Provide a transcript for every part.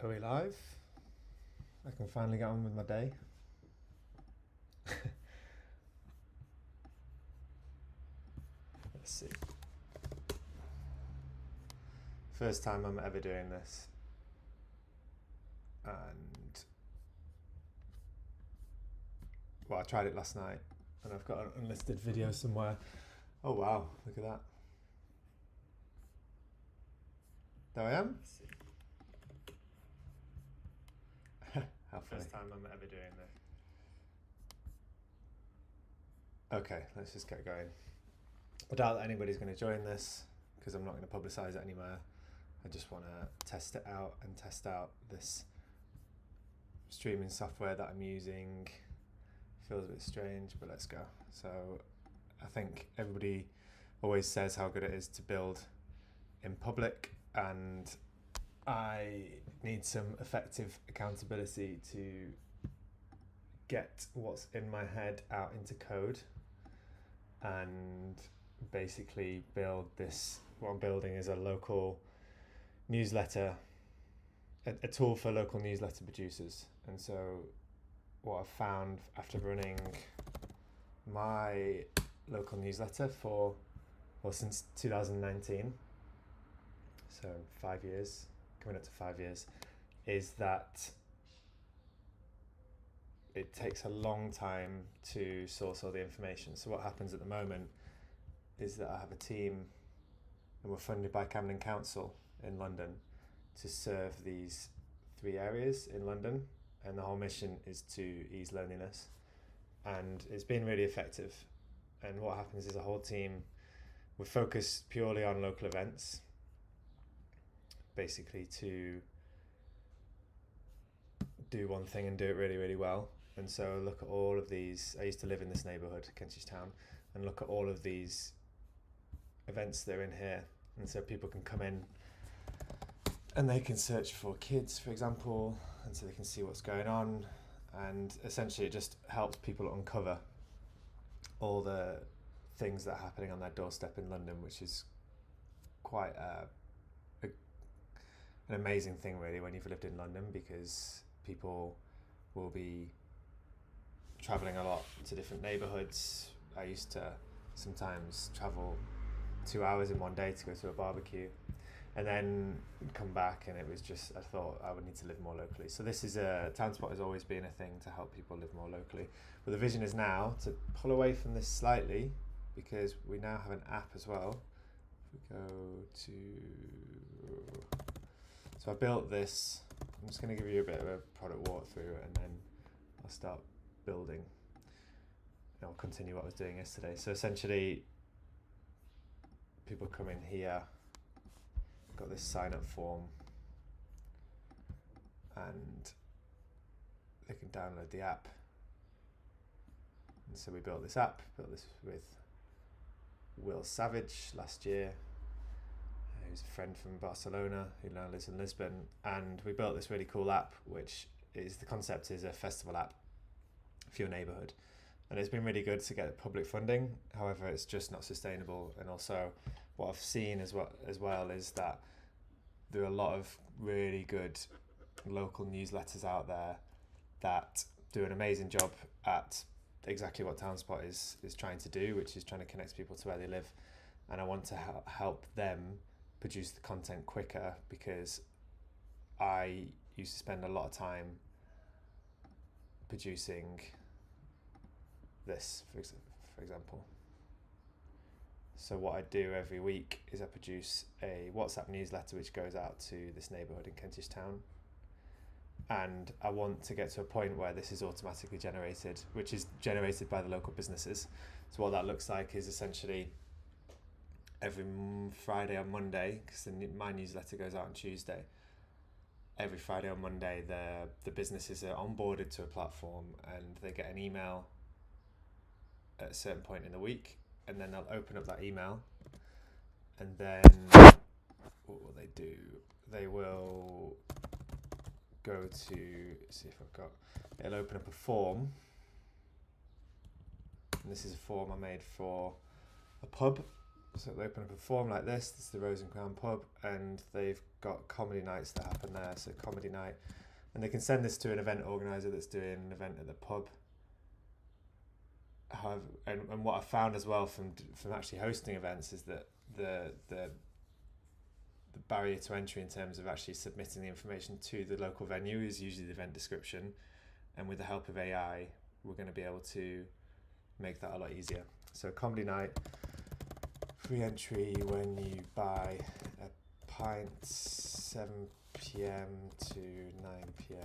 Are we live? I can finally get on with my day. Let's see. First time I'm ever doing this. And well, I tried it last night and I've got an unlisted video somewhere. Oh wow, look at that. There I am. How funny. First time I'm ever doing this. Okay, let's just get going. I doubt that anybody's going to join this because I'm not going to publicize it anywhere. I just want to test it out and test out this streaming software that I'm using. Feels a bit strange, but let's go. So I think everybody always says how good it is to build in public, and I need some effective accountability to get what's in my head out into code and basically build this. What I'm building is a local newsletter, a tool for local newsletter producers. And so what I've found after running my local newsletter since 2019, so 5 years, coming up to 5 years, is that it takes a long time to source all the information. So what happens at the moment is that I have a team and we're funded by Camden Council in London to serve these 3 areas in London, and the whole mission is to ease loneliness, and it's been really effective. And what happens is a whole team, we're focused purely on local events, basically to do one thing and do it really, really well. And so look at all of these. I used to live in this neighbourhood, Kentish Town, and look at all of these events that are in here. And so people can come in and they can search for kids, for example, and so they can see what's going on. And essentially it just helps people uncover all the things that are happening on their doorstep in London, which is quite an amazing thing really when you've lived in London, because people will be travelling a lot to different neighbourhoods. I used to sometimes travel 2 hours in one day to go to a barbecue and then come back, and it was just, I thought I would need to live more locally. So this is TownSpot has always been a thing to help people live more locally. But the vision is now to pull away from this slightly, because we now have an app as well. If we go to, so I built this. I'm just going to give you a bit of a product walkthrough and then I'll start building. And I'll continue what I was doing yesterday. So essentially, people come in here, got this sign up form, and they can download the app. And so we built this with Will Savage last year, who's a friend from Barcelona who now lives in Lisbon, and we built this really cool app, which is, the concept is a festival app for your neighbourhood. And it's been really good to get public funding. However, it's just not sustainable. And also what I've seen as well is that there are a lot of really good local newsletters out there that do an amazing job at exactly what TownSpot is trying to do, which is trying to connect people to where they live. And I want to help them produce the content quicker, because I used to spend a lot of time producing this, for example. So what I do every week is I produce a WhatsApp newsletter which goes out to this neighbourhood in Kentish Town, and I want to get to a point where this is automatically generated, which is generated by the local businesses. So what that looks like is essentially every Friday or Monday, because my newsletter goes out on Tuesday, every Friday or Monday the businesses are onboarded to a platform and they get an email at a certain point in the week, and then they'll open up that email, and then what will they do? They will go to, see if it'll open up a form, and this is a form I made for a pub So they open up a form like this. This is the Rose and Crown pub, and they've got comedy nights that happen there. So comedy night, and they can send this to an event organizer that's doing an event at the pub. However, and what I found as well from actually hosting events is that the barrier to entry in terms of actually submitting the information to the local venue is usually the event description, and with the help of AI, we're going to be able to make that a lot easier. So comedy night, free entry when you buy a pint, 7 p.m. to 9 p.m.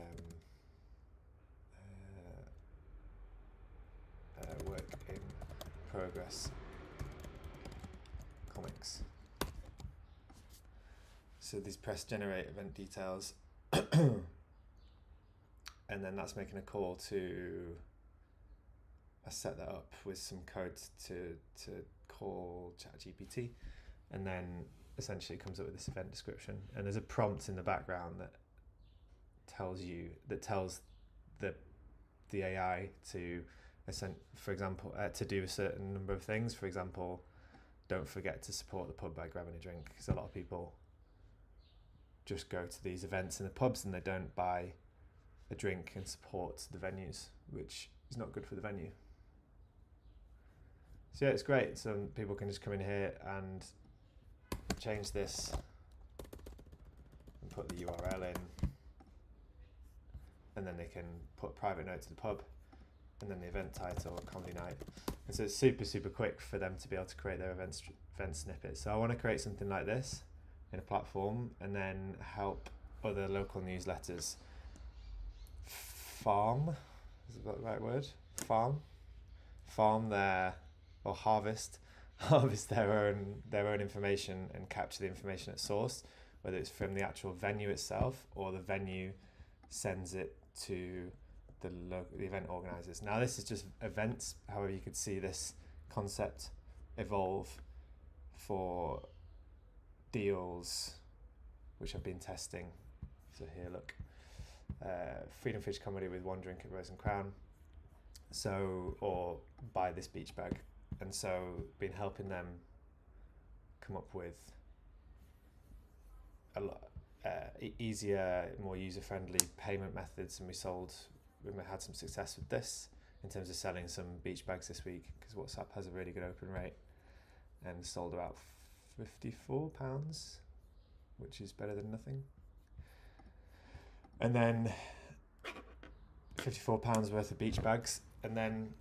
Work in progress comics. So these press generate event details, and then that's making a call to set that up with some code to call ChatGPT, and then essentially it comes up with this event description, and there's a prompt in the background that tells the AI to for example, to do a certain number of things. For example, don't forget to support the pub by grabbing a drink, because a lot of people just go to these events in the pubs and they don't buy a drink and support the venues, which is not good for the venue. So yeah, it's great. So people can just come in here and change this and put the URL in, and then they can put a private note to the pub, and then the event title, comedy night. And so it's super quick for them to be able to create their event snippets. So I want to create something like this in a platform, and then help other local newsletters farm, is that the right word? Farm their, or harvest their own information and capture the information at source, whether it's from the actual venue itself or the venue sends it to the event organizers. Now this is just events, however you could see this concept evolve for deals, which I've been testing. So here, look, Freedom Fish comedy with one drink at Rose and Crown, so, or buy this beach bag. And so been helping them come up with a lot easier, more user-friendly payment methods, and we had some success with this in terms of selling some beach bags this week, because WhatsApp has a really good open rate, and sold about £54, which is better than nothing. And then £54 worth of beach bags, and then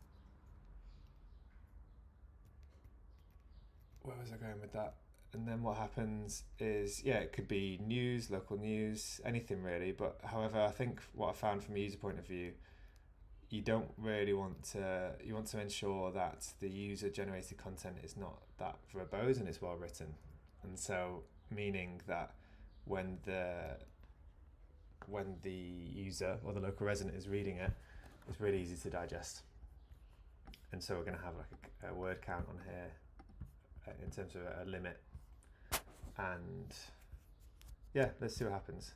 where was I going with that? And then what happens is, yeah, it could be news, local news, anything really. But however, I think what I found from a user point of view, you don't really want to ensure that the user generated content is not that verbose and it's well written. And so meaning that when the user or the local resident is reading it, it's really easy to digest. And so we're going to have like a word count on here in terms of a limit. And yeah, let's see what happens.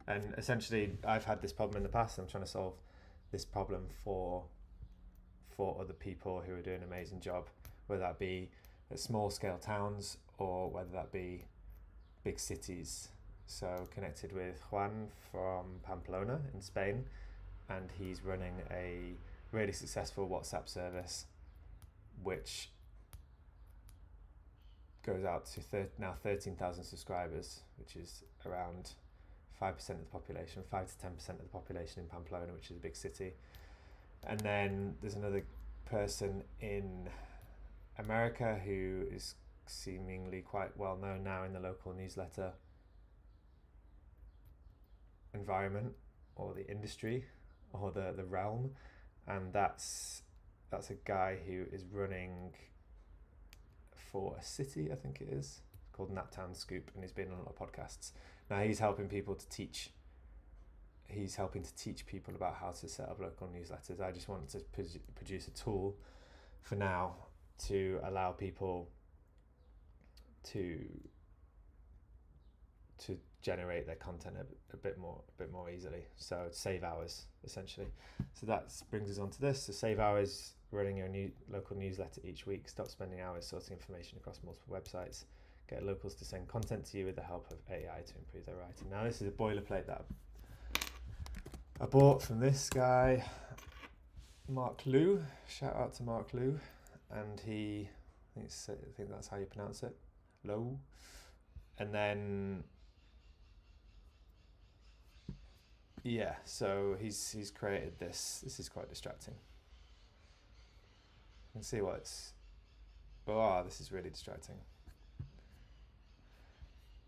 And essentially, I've had this problem in the past, and I'm trying to solve this problem for other people who are doing an amazing job, whether that be at small scale towns or whether that be big cities. So connected with Juan from Pamplona in Spain, and he's running a really successful WhatsApp service which goes out to now 13,000 subscribers, which is around 5% of the population, 5 to 10% of the population in Pamplona, which is a big city. And then there's another person in America who is seemingly quite well known now in the local newsletter environment, or the industry, or the realm, and that's a guy who is running for a city, I think it is, called Naptown Scoop, and he's been on a lot of podcasts. Now he's helping to teach people about how to set up local newsletters. I just wanted to produce a tool for now to allow people to generate their content a bit more easily, so save hours essentially. So that brings us on to this. So save hours running your local newsletter each week. Stop spending hours sorting information across multiple websites. Get locals to send content to you with the help of AI to improve their writing. Now this is a boilerplate that I bought from this guy, Mark Liu. Shout out to Mark Liu. And I think that's how you pronounce it, Low. And then, yeah, so he's created this. This is quite distracting. You can see this is really distracting.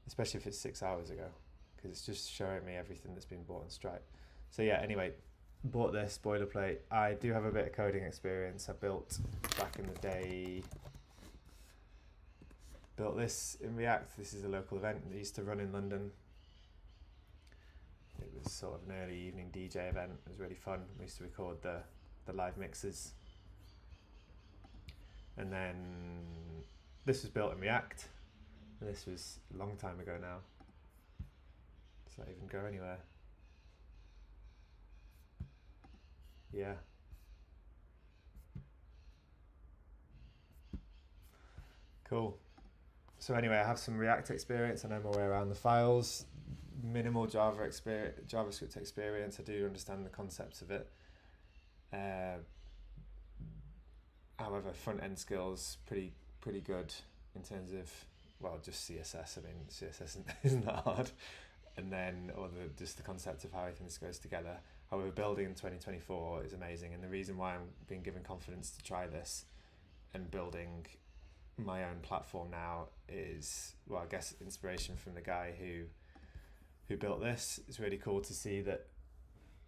Especially if it's 6 hours ago, because it's just showing me everything that's been bought on Stripe. So yeah, anyway, bought this boilerplate. I do have a bit of coding experience. I built back in the day, built this in React. This is a local event that used to run in London. It was sort of an early evening DJ event. It was really fun. We used to record the live mixes. And then this was built in React. And this was a long time ago now. Does that even go anywhere? Yeah. Cool. So anyway, I have some React experience. I know my way around the files. Minimal JavaScript experience. I do understand the concepts of it. However, front end skills pretty good in terms of, well, just CSS. I mean, CSS isn't that hard. And then, just the concept of how everything goes together. However, building in 2024 is amazing. And the reason why I'm being given confidence to try this and building my own platform now is, well, I guess inspiration from the guy who built this. It's really cool to see that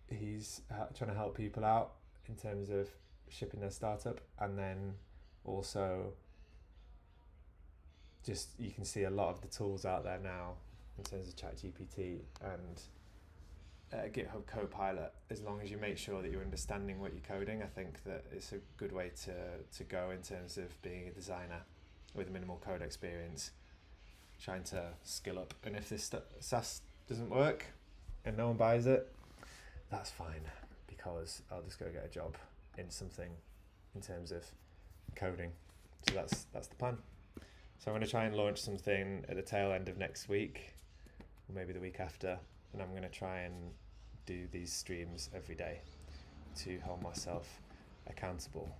he's trying to help people out in terms of shipping their startup, and then also just you can see a lot of the tools out there now in terms of ChatGPT and GitHub Copilot. As long as you make sure that you're understanding what you're coding, I think that it's a good way to go in terms of being a designer with minimal code experience, trying to skill up. And if this SaaS doesn't work and no one buys it, that's fine, because I'll just go get a job in something in terms of coding. So that's the plan. So I'm going to try and launch something at the tail end of next week, or maybe the week after, and I'm going to try and do these streams every day to hold myself accountable.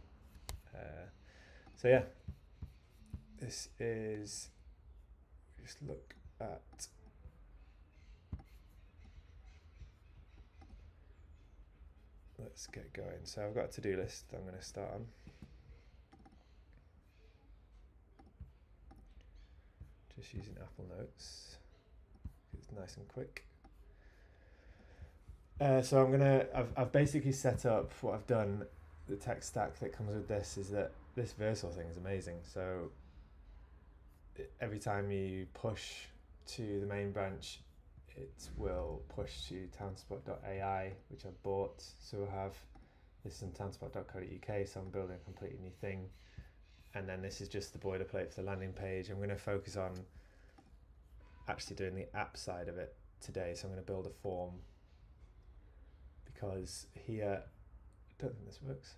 So yeah, this is, just look at, let's get going. So I've got a to-do list I'm going to start on. Just using Apple Notes. It's nice and quick. So I've basically set up what I've done. The tech stack that comes with this is that this Vercel thing is amazing. So every time you push to the main branch, it will push to townspot.ai, which I've bought. So we'll have this on townspot.co.uk, so I'm building a completely new thing. And then this is just the boilerplate for the landing page. I'm going to focus on actually doing the app side of it today. So I'm going to build a form, because here, I don't think this works.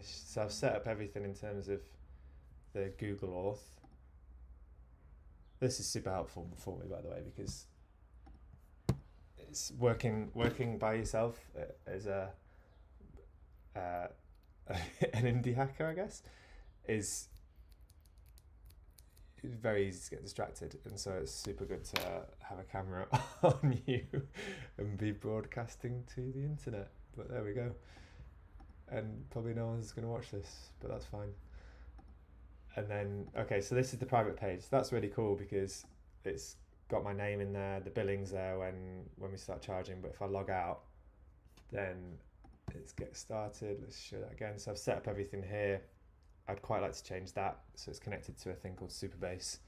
So I've set up everything in terms of the Google Auth. This is super helpful for me, by the way, because it's working by yourself as an indie hacker, I guess, is very easy to get distracted, and so it's super good to have a camera on you and be broadcasting to the internet. But there we go. And probably no one's going to watch this, but that's fine. And then, okay, so this is the private page. That's really cool because it's got my name in there, the billing's there when we start charging, but if I log out, then it's get started. Let's show that again. So I've set up everything here. I'd quite like to change that. So it's connected to a thing called Supabase.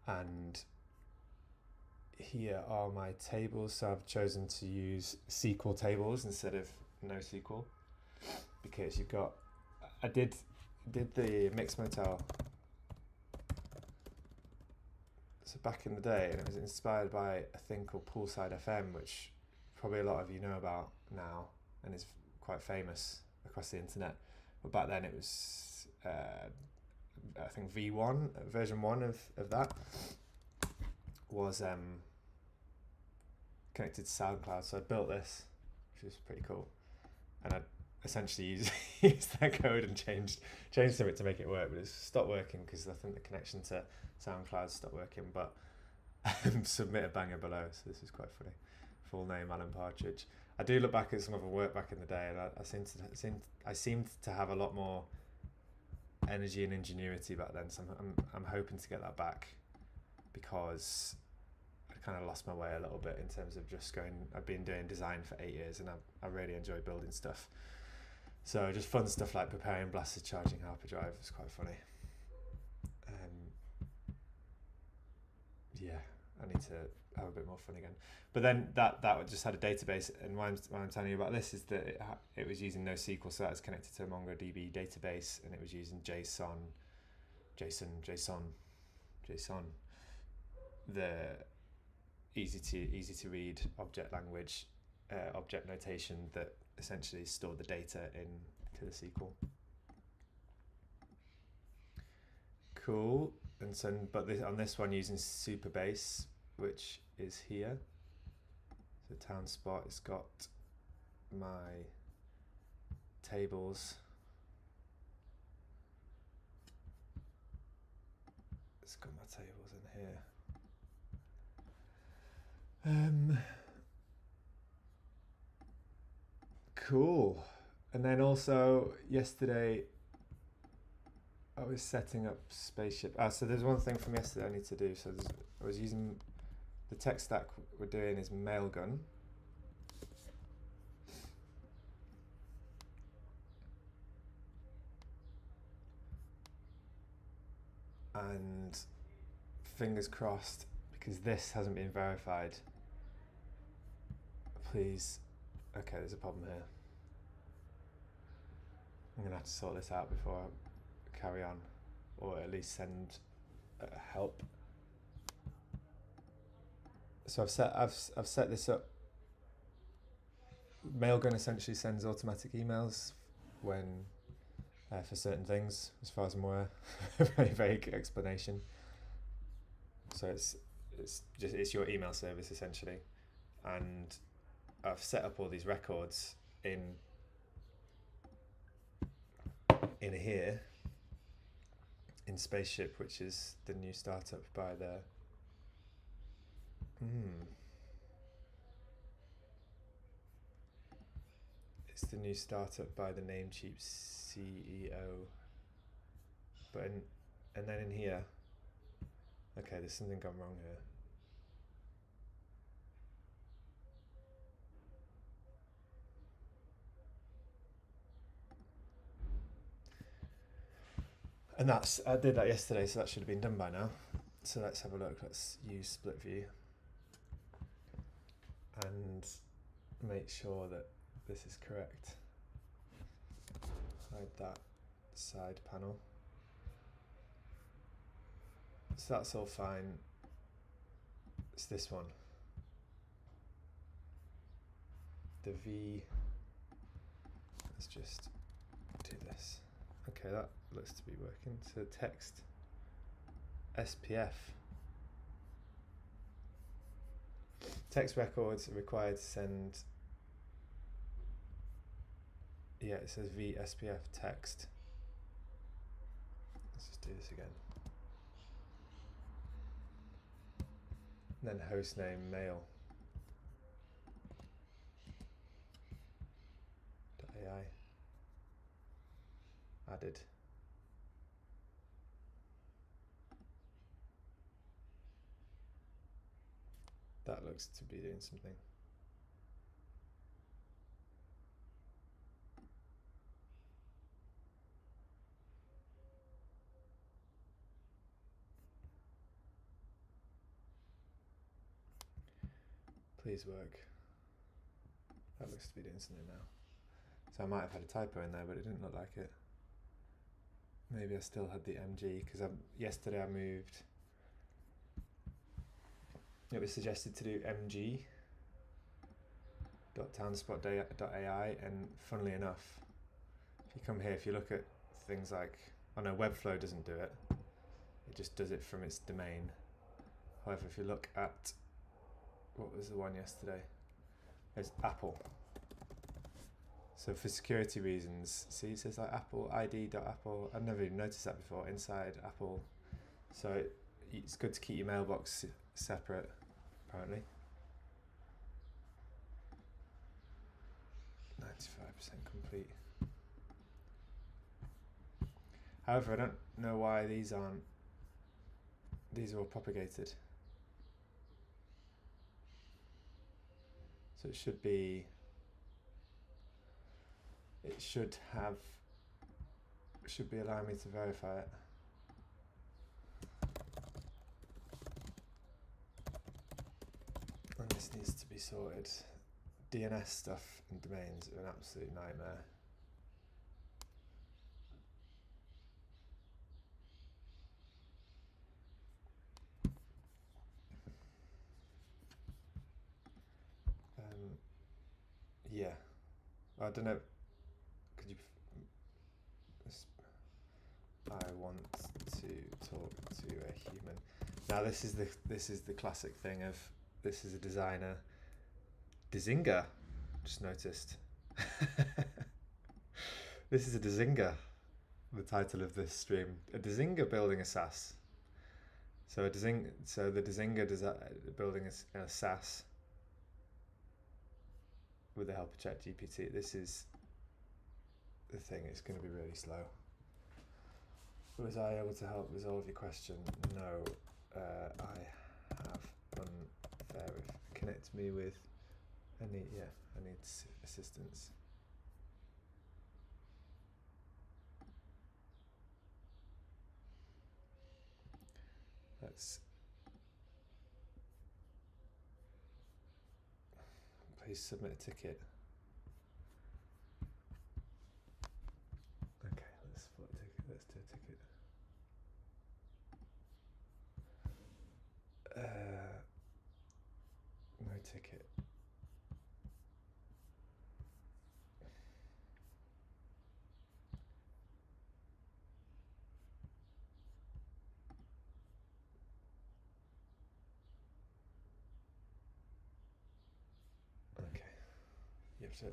And here are my tables. So I've chosen to use SQL tables instead of NoSQL, because you've got, I did the Mix Motel So back in the day, and it was inspired by a thing called Poolside FM, which probably a lot of you know about now, and is quite famous across the internet. But back then it was, I think V1, version 1 of that was connected to SoundCloud. So I built this, which was pretty cool, and I essentially used that code and changed some of it to make it work, but it's stopped working because I think the connection to SoundCloud stopped working. But submit a banger below, so this is quite funny. Full name Alan Partridge. I do look back at some of the work back in the day, and I seemed to have a lot more energy and ingenuity back then. So I'm hoping to get that back, because I kind of lost my way a little bit in terms of just going. I've been doing design for 8 years, and I really enjoy building stuff. So just fun stuff like preparing blasters, charging hyperdrive was quite funny. Yeah, I need to have a bit more fun again. But then that just had a database, and why I'm telling you about this is that it was using NoSQL, so that was connected to a MongoDB database, and it was using JSON, the easy to read object language, object notation that essentially stored the data into the SQL. Cool. And so, but on this one using Supabase, which is here. So town spot has got my tables. It's got my tables in here. Cool. And then also yesterday I was setting up Spaceship. So there's one thing from yesterday I need to do. So I was using the tech stack we're doing is Mailgun. And fingers crossed, because this hasn't been verified. Please. Okay, there's a problem here. I'm gonna have to sort this out before I carry on, or at least send help. So I've set this up. Mailgun essentially sends automatic emails when for certain things, as far as I'm aware. Very vague explanation. So it's your email service essentially, and I've set up all these records in here in Spaceship, which is the new startup by the it's the new startup by the Namecheap CEO. But and then in here, okay, there's something gone wrong here. And I did that yesterday, so that should have been done by now. So let's have a look. Let's use split view and make sure that this is correct. Hide that side panel. So that's all fine. It's this one. The V. Let's just do this. Okay, that looks to be working. So text SPF. Text records are required to send. Yeah, it says V SPF text. Let's just do this again. And then hostname mail. .ai added. That looks to be doing something. Please work. That looks to be doing something now. So I might have had a typo in there, but it didn't look like it. Maybe I still had the MG, because yesterday I moved it was suggested to do mg.townspot.ai, and funnily enough, if you come here, if you look at things like, oh no, Webflow doesn't do it. It just does it from its domain. However, if you look at, what was the one yesterday? It's Apple. So for security reasons, see it says like Apple id.apple. I've never even noticed that before, inside Apple. So it's good to keep your mailbox separate, apparently. 95% complete. However, I don't know why these aren't. These are all propagated. So it should be. It should be allowing me to verify it. And this needs to be sorted. DNS stuff and domains are an absolute nightmare. Yeah, I don't know. Could you? I want to talk to a human. Now this is the classic thing of, this is a designer. Dezinga, just noticed. This is a Dezinga, the title of this stream. A Dezinga building a SaaS. So the Dezinga building a SaaS with the help of ChatGPT. This is the thing, it's going to be really slow. Was I able to help resolve your question? No, I have connect me with, I need assistance. Please submit a ticket. Okay, let's do a ticket. No ticket. Okay, you have to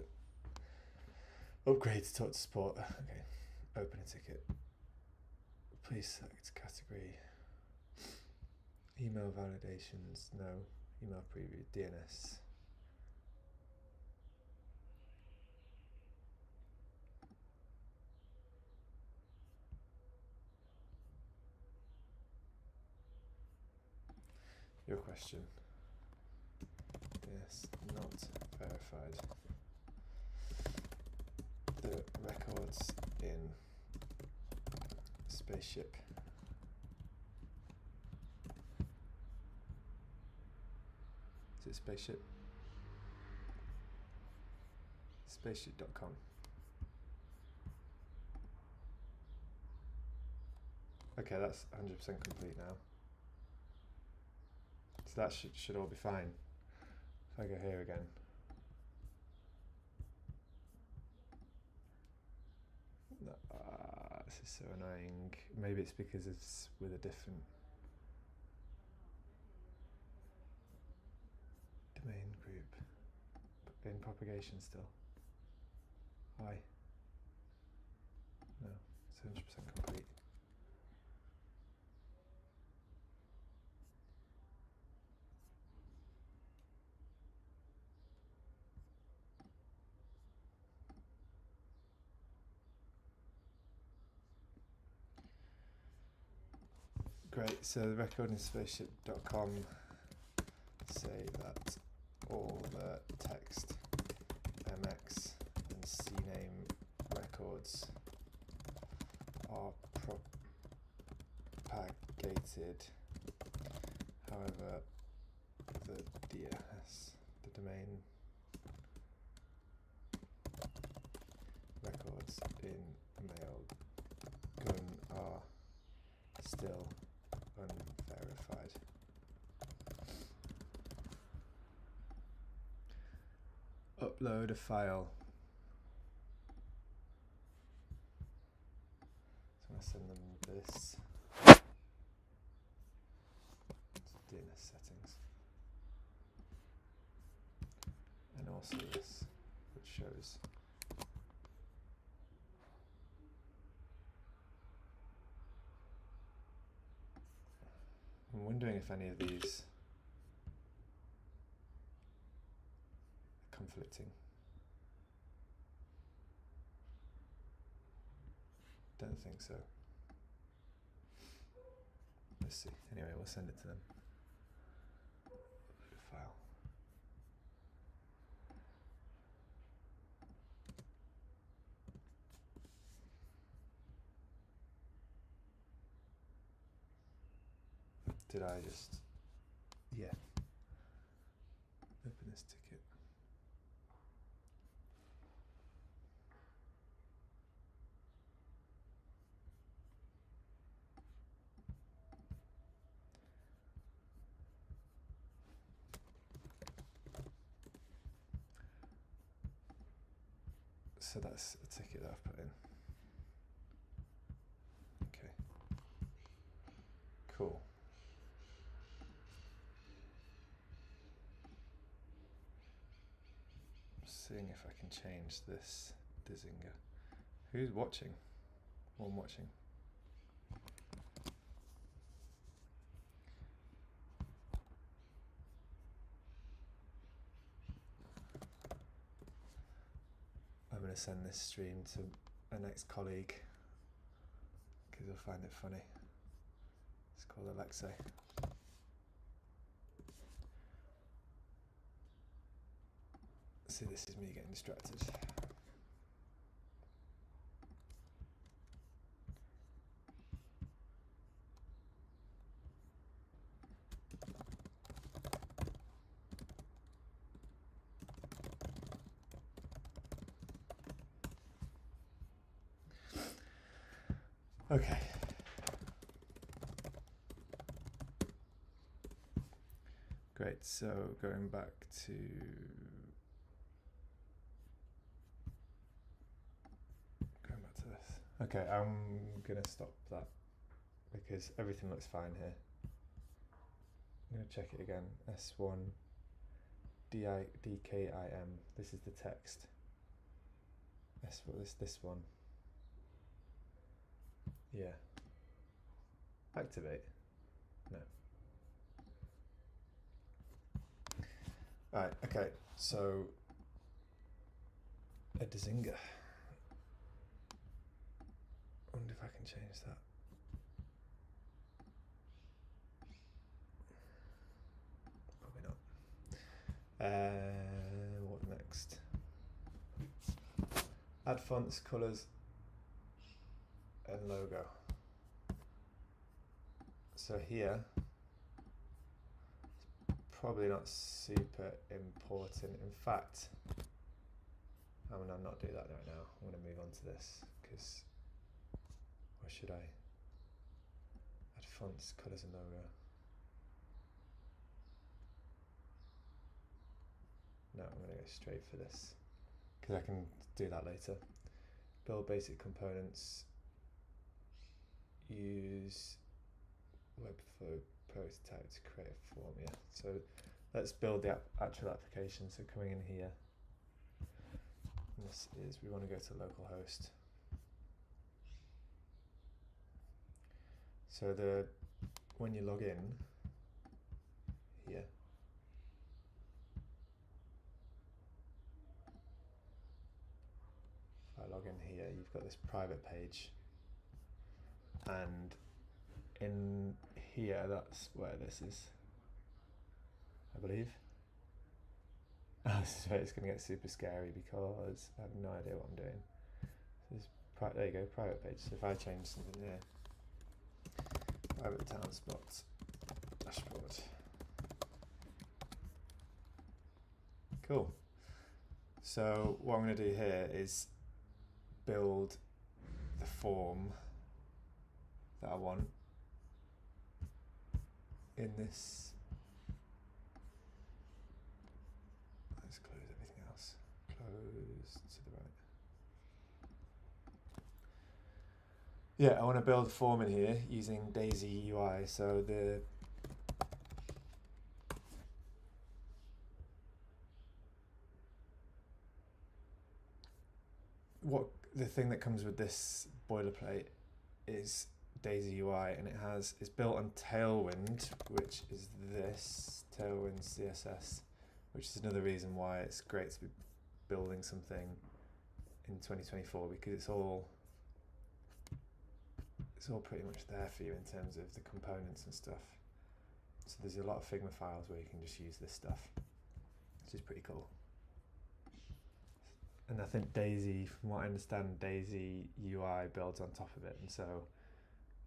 upgrade to talk to support. Okay, open a ticket. Please select category. Email validations, no. Email preview, DNS. Your question. Yes, not verified. The records in Spaceship. Is it Spaceship? Spaceship.com. Okay, that's 100% complete now. So that should all be fine. If I go here again. This is so annoying. Maybe it's because it's with a different domain group. In propagation still. Why? No, it's 100% complete. Great, so the record in spaceship.com say that all the text, MX and CNAME records are propagated. However, the DNS, the domain records in Mailgun are still unverified. upload a file. So I'm going to send them this. DNS settings. And also this, which shows I'm wondering if any of these are conflicting. Don't think so. Let's see. Anyway, we'll send it to them. Upload a file. Did I just... Yeah. Open this ticket. So that's a ticket that I've put in. Okay. Cool. Seeing if I can change this Dizinger. Who's watching? One watching. I'm going to send this stream to an ex-colleague because he'll find it funny. It's called Alexei. See, this is me getting distracted. Okay. Great, so going back to this. Okay, I'm gonna stop that because everything looks fine here. I'm gonna check it again. S1 DKIM. This is the text. This one. Yeah. Activate. No. Alright, okay, so a Dizinger. I wonder if I can change that. Probably not. What next? Add fonts, colours, and logo. So here, it's probably not super important. In fact, I'm gonna not do that right now. I'm gonna move on to this because, or should I? Add fonts, colours, and logo. No, I'm gonna go straight for this because I can do that later. Build basic components. Use Webflow prototype to create a form. Yeah. So let's build the actual application. So coming in here, this is we want to go to localhost. So when you log in here, if I log in here, you've got this private page, and in here, that's where this is, I believe. So it's going to get super scary because I have no idea what I'm doing. So there you go, private page. So if I change something here, private town spots, dashboard. Cool. So what I'm going to do here is build the form that I want in this. Let's close everything else. Yeah, I want to build a form in here using Daisy UI. So the thing that comes with this boilerplate is Daisy UI, and it's built on Tailwind, which is this Tailwind CSS, which is another reason why it's great to be building something in 2024, because it's all pretty much there for you in terms of the components and stuff. So there's a lot of Figma files where you can just use this stuff, which is pretty cool. And I think Daisy, from what I understand, Daisy UI builds on top of it, and so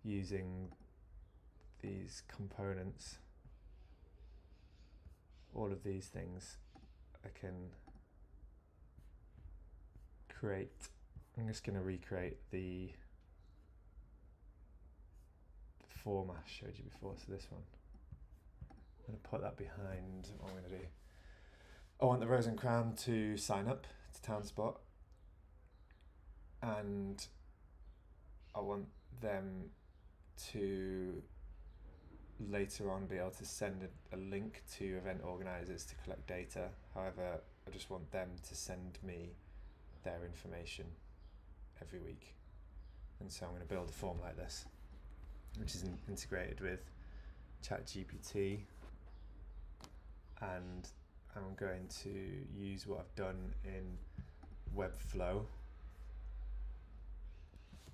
using these components, all of these things, I can create. I'm just going to recreate the form I showed you before, so this one. I'm going to put that behind what I'm going to do. I want the Rose and Crown to sign up to TownSpot, and I want them to later on be able to send a link to event organisers to collect data. However, I just want them to send me their information every week. And so I'm going to build a form like this, which is integrated with ChatGPT, and I'm going to use what I've done in Webflow.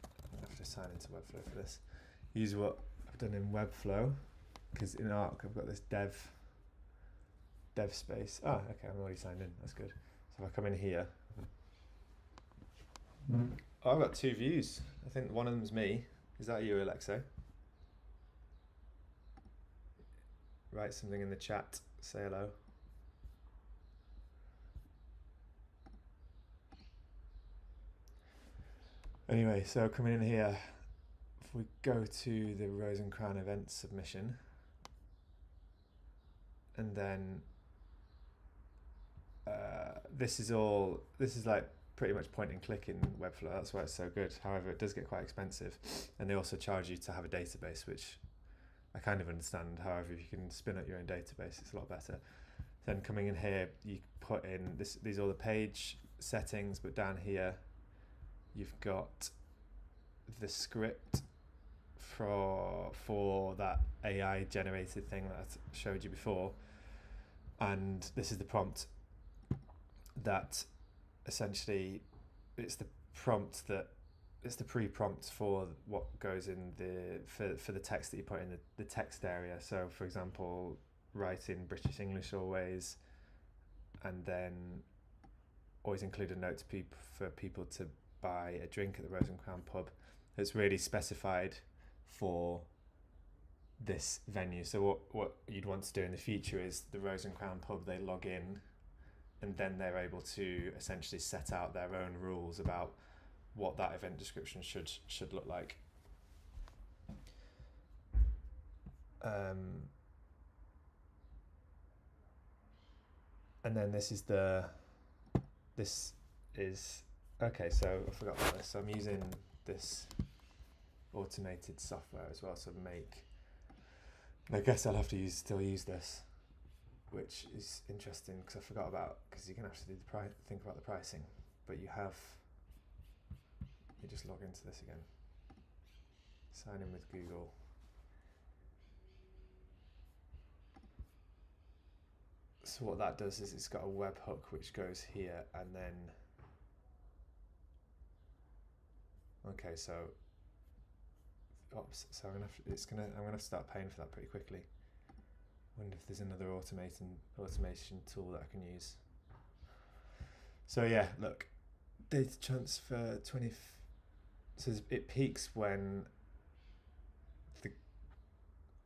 I have to sign into Webflow for this. Use what I've done in Webflow, because in Arc I've got this dev space. Oh, okay, I'm already signed in. That's good. So if I come in here, oh, I've got 2 views. I think one of them's me. Is that you, Alexo? Write something in the chat. Say hello. Anyway, so coming in here, if we go to the Rose and Crown event submission, and then this is like pretty much point and click in Webflow. That's why it's so good. However, it does get quite expensive, and they also charge you to have a database, which I kind of understand. However, if you can spin up your own database, it's a lot better. Then coming in here, you put in these are all the page settings, but down here you've got the script for that AI generated thing that I showed you before, and this is the prompt that essentially it's the pre-prompt for what goes in for the text that you put in the text area. So for example, write in British English always, and then always include a note for people to buy a drink at the Rose and Crown pub. It's really specified for this venue. So what you'd want to do in the future is the Rose and Crown pub, they log in, and then they're able to essentially set out their own rules about what that event description should look like. And then this is okay, so I forgot about this. So I'm using this automated software as well. So I guess I'll have to still use this, which is interesting because I forgot about, because you're gonna have to do think about the pricing, but you just log into this again. Sign in with Google. So what that does is it's got a webhook which goes here, and then okay, so oops, so I'm gonna start paying for that pretty quickly. Wonder if there's another automation tool that I can use. So yeah, look, data transfer 20. So it peaks when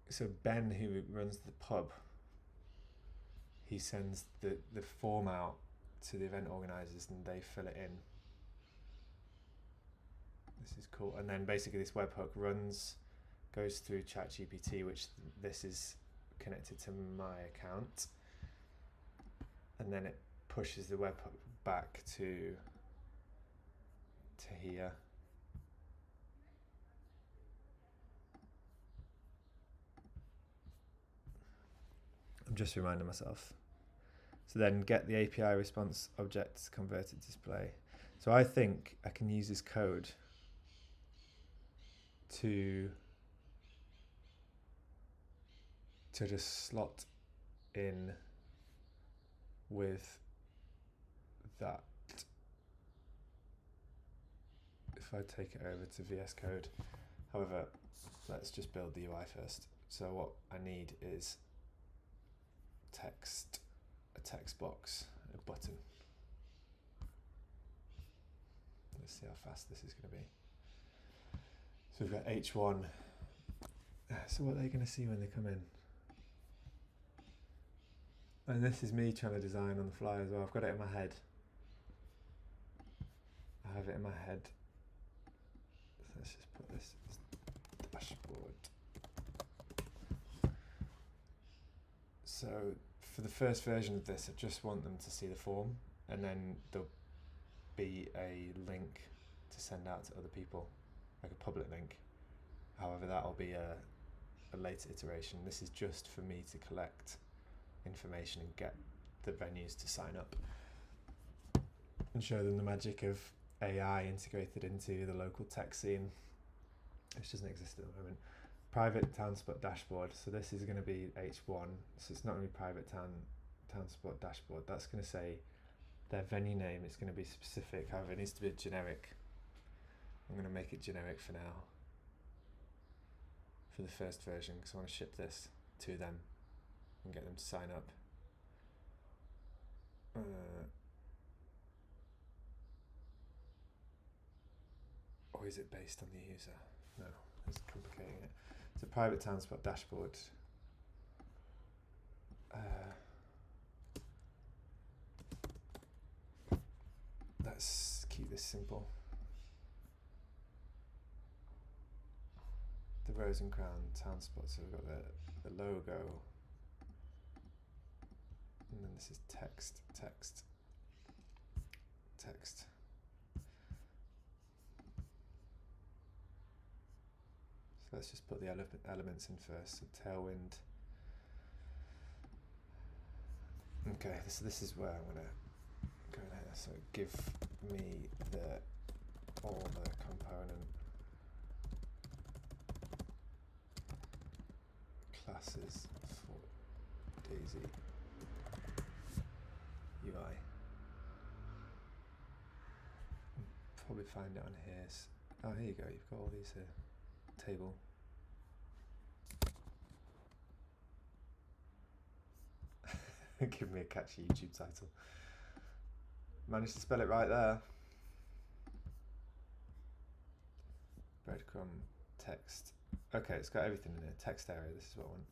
so Ben, who runs the pub, he sends the form out to the event organisers and they fill it in. This is cool. And then basically this webhook goes through ChatGPT, which this is connected to my account, and then it pushes the webhook back to here. just reminding myself. So then get the API response object converted display. So I think I can use this code to just slot in with that. If I take it over to VS Code, however, let's just build the UI first. So what I need is text, a text box, a button. Let's see how fast this is going to be. So we've got H1. So what are they going to see when they come in? And this is me trying to design on the fly as well. I've got it in my head. I have it in my head. So let's just put this as dashboard. So for the first version of this, I just want them to see the form, and then there'll be a link to send out to other people, like a public link. However, that'll be a later iteration. This is just for me to collect information and get the venues to sign up and show them the magic of AI integrated into the local tech scene, which doesn't exist at the moment. Private town spot dashboard. So this is going to be H1. So it's not going to be private town spot dashboard. That's going to say their venue name. It's going to be specific. However, it needs to be generic. I'm going to make it generic for now, for the first version, because I want to ship this to them and get them to sign up. Or is it based on the user? No, it's complicating it. It's a private town spot dashboard. Let's keep this simple. The Rose and Crown town spot. So we've got the logo. And then this is text. So let's just put the elements in first. So tailwind. Okay, so this is where I'm gonna go in here. So give me all the component classes for Daisy UI. Probably find it on here. Oh, here you go. You've got all these here. Table. Give me a catchy YouTube title. Managed to spell it right there. Breadcrumb, text. Okay, it's got everything in here. Text area, this is what I want.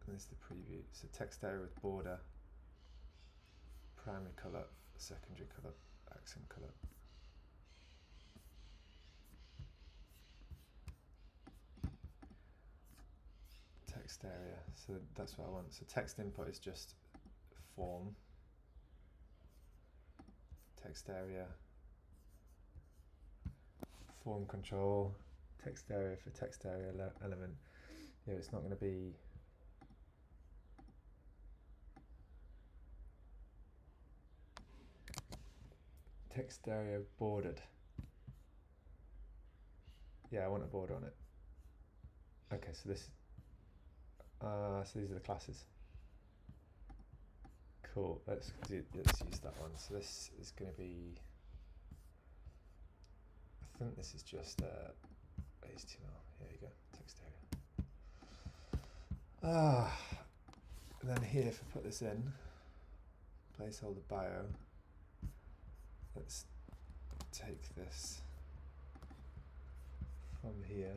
And this is the preview. So text area with border, primary color, secondary color, accent color. Text area, so that's what I want. So text input is just form. Text area, form control, text area for text area element. Yeah, it's not going to be text area bordered. Yeah, I want a border on it. Okay, so this. So these are the classes. Cool. Let's use that one. So this is going to be. I think this is just HTML. Here you go. Text area. And then here, if I put this in, placeholder bio. Let's take this from here.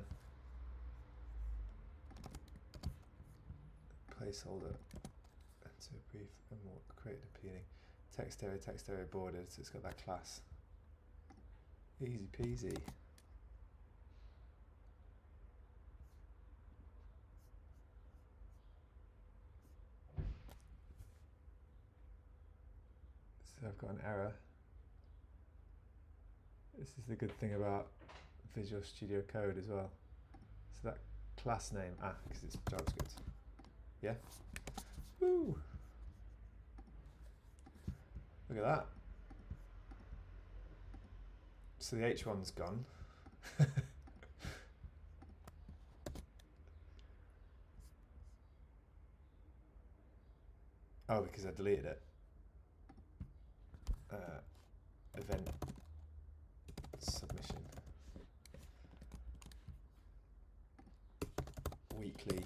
Placeholder into a brief and we'll create an appealing text area bordered, so it's got that class. Easy peasy. So I've got an error. This is the good thing about Visual Studio Code as well. So that class name? Because it's JavaScript. Yeah? Woo! Look at that. So the H1's gone. Oh, because I deleted it. Event submission. Weekly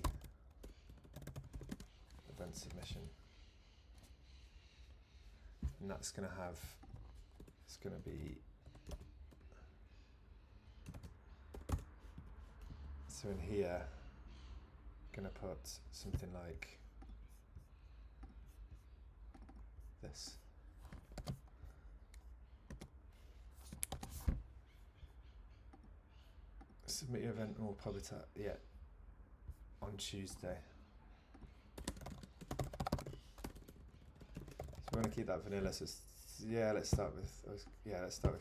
event submission. And that's going to have, it's going to be, so in here, I'm going to put something like this. Submit your event or publish that, yeah, on Tuesday. So we're going to keep that vanilla. So yeah, let's start with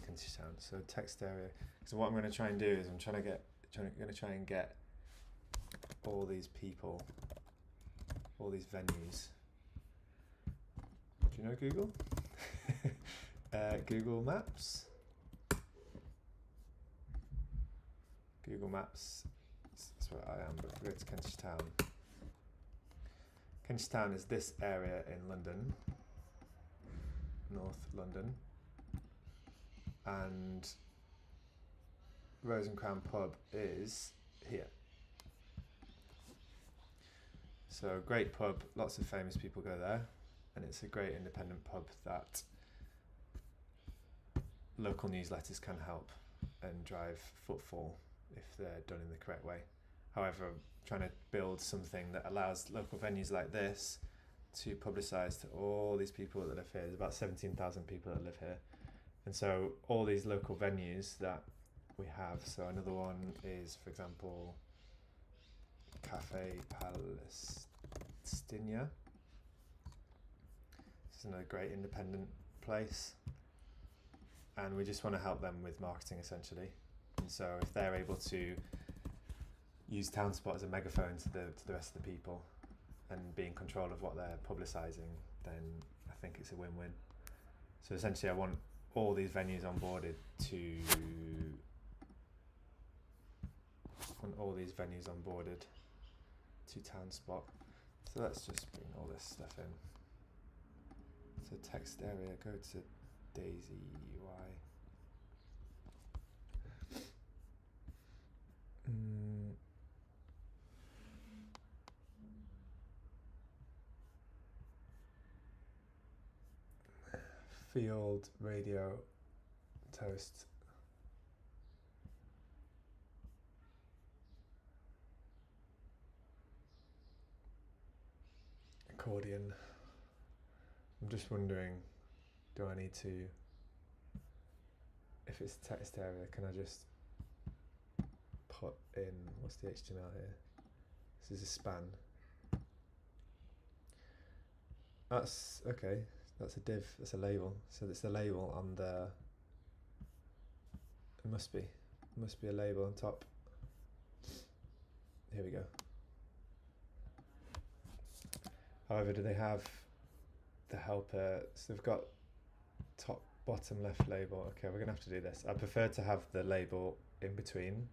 Kentish Town. So text area. So what I'm going to try and do is I'm going to try and get all these people, all these venues. Do you know Google? Google Maps. Google Maps. That's where I am. But if we go to Kentish Town. Kentish Town is this area in London. North London, and Rose and Crown Pub is here. So great pub, lots of famous people go there, and it's a great independent pub that local newsletters can help and drive footfall if they're done in the correct way. However, I'm trying to build something that allows local venues like this to publicise to all these people that live here. There's about 17,000 people that live here. And so all these local venues that we have, so another one is, for example, Cafe Palestina. This is another great independent place. And we just want to help them with marketing essentially. And so if they're able to use TownSpot as a megaphone to the rest of the people, and be in control of what they're publicising, then I think it's a win-win. So essentially I want all these venues onboarded to TownSpot. So let's just bring all this stuff in. So text area, go to Daisy UI. Field, radio, toast. Accordion. I'm just wondering, do I need to, if it's text area, can I just put in, what's the HTML here? This is a span. That's, okay, that's a div, that's a label. So it's the label on the, it must be a label on top. Here we go. However, do they have the helper? So they've got top, bottom, left label. Okay, we're gonna have to do this. I prefer to have the label in between.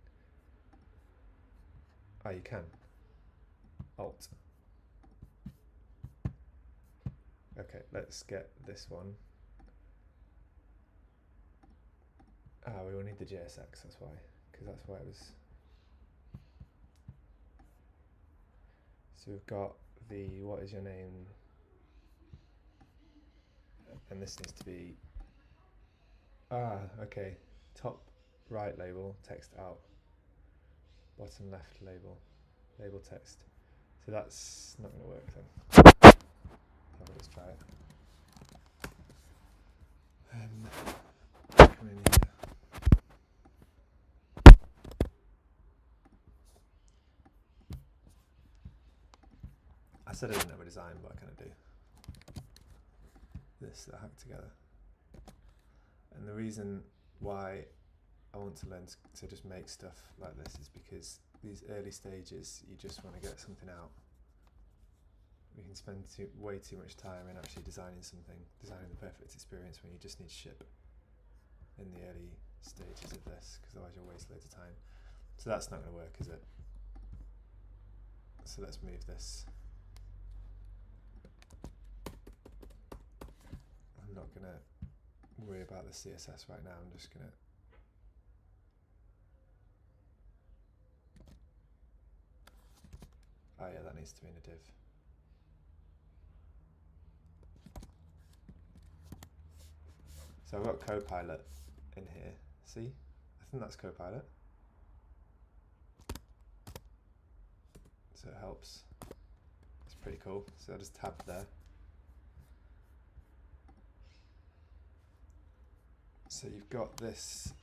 Oh, you can. Alt. Okay, let's get this one. We will need the JSX, that's why, because that's why it was. So we've got the what is your name, and this needs to be, okay, top right label, text out, bottom left label, label text. So that's not going to work then. Let's try it. Come in here. I said I didn't have a design, but I kind of do. This that I hacked together. And the reason why I want to learn to just make stuff like this is because these early stages, you just want to get something out. We can spend way too much time in actually designing the perfect experience when you just need to ship in the early stages of this, because otherwise you'll waste loads of time. So that's not going to work, is it? So let's move this. I'm not going to worry about the CSS right now. I'm just going to oh yeah, that needs to be in a div. So I've got Copilot in here. See? I think that's Copilot. So it helps. It's pretty cool. So I just tab there. So you've got this.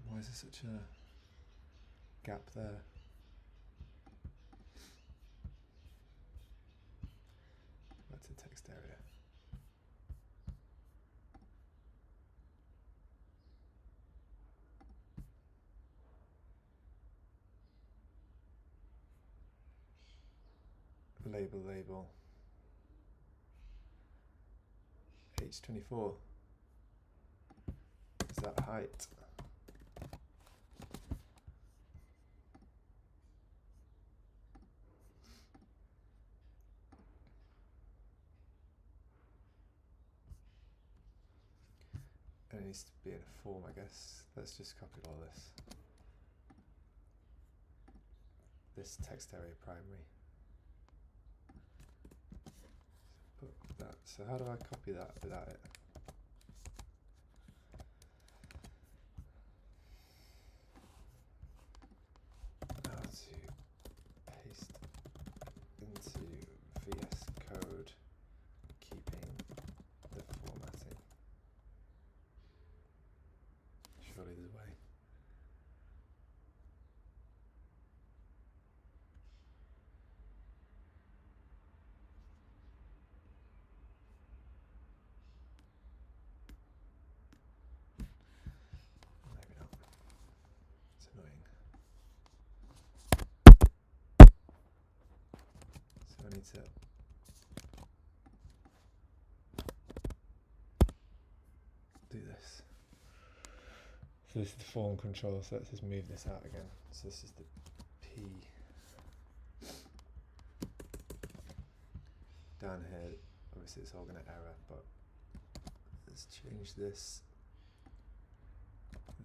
Why is there such a gap there? That's a text area. Label. H24. Is that height? And it needs to be in a form, I guess. Let's just copy all this. This text area primary. Put that. So how do I copy that without it? How to paste into VS Code, keeping the formatting. Surely there's a way. Maybe not. It's annoying. So I need to do this. So this is the form control, so let's just move this out again. So this is the P. Down here, obviously it's all going to error, but let's change this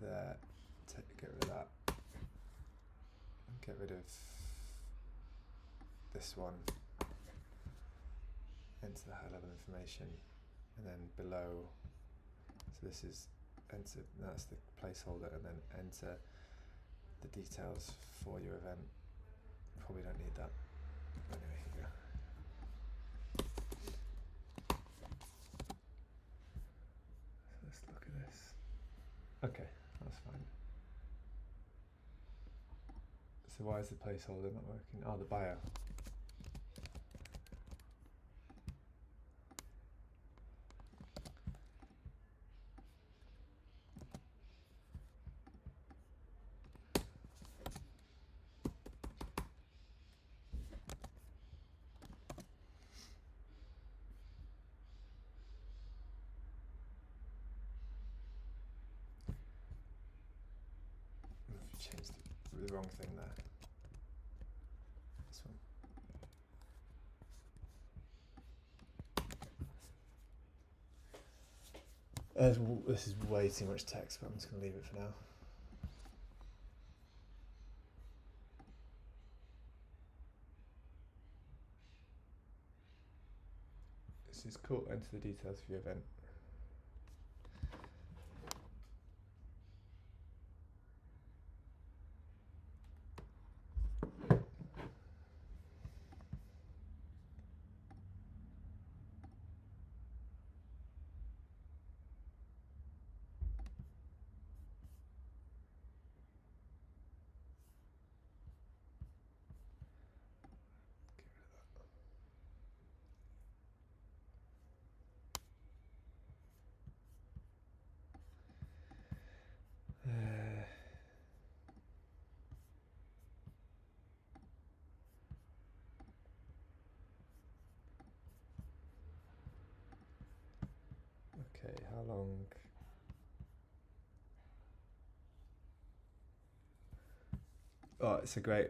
there, get rid of that, get rid of this one, enter the high level information, and then below, so this is enter, that's the placeholder, and then enter the details for your event. Probably don't need that. Anyway, here we go. So let's look at this. Okay, that's fine. So why is the placeholder not working? Oh, the bio. Changed the wrong thing there. This one. This is way too much text, but I'm just going to leave it for now. This is cool. Enter the details for your event.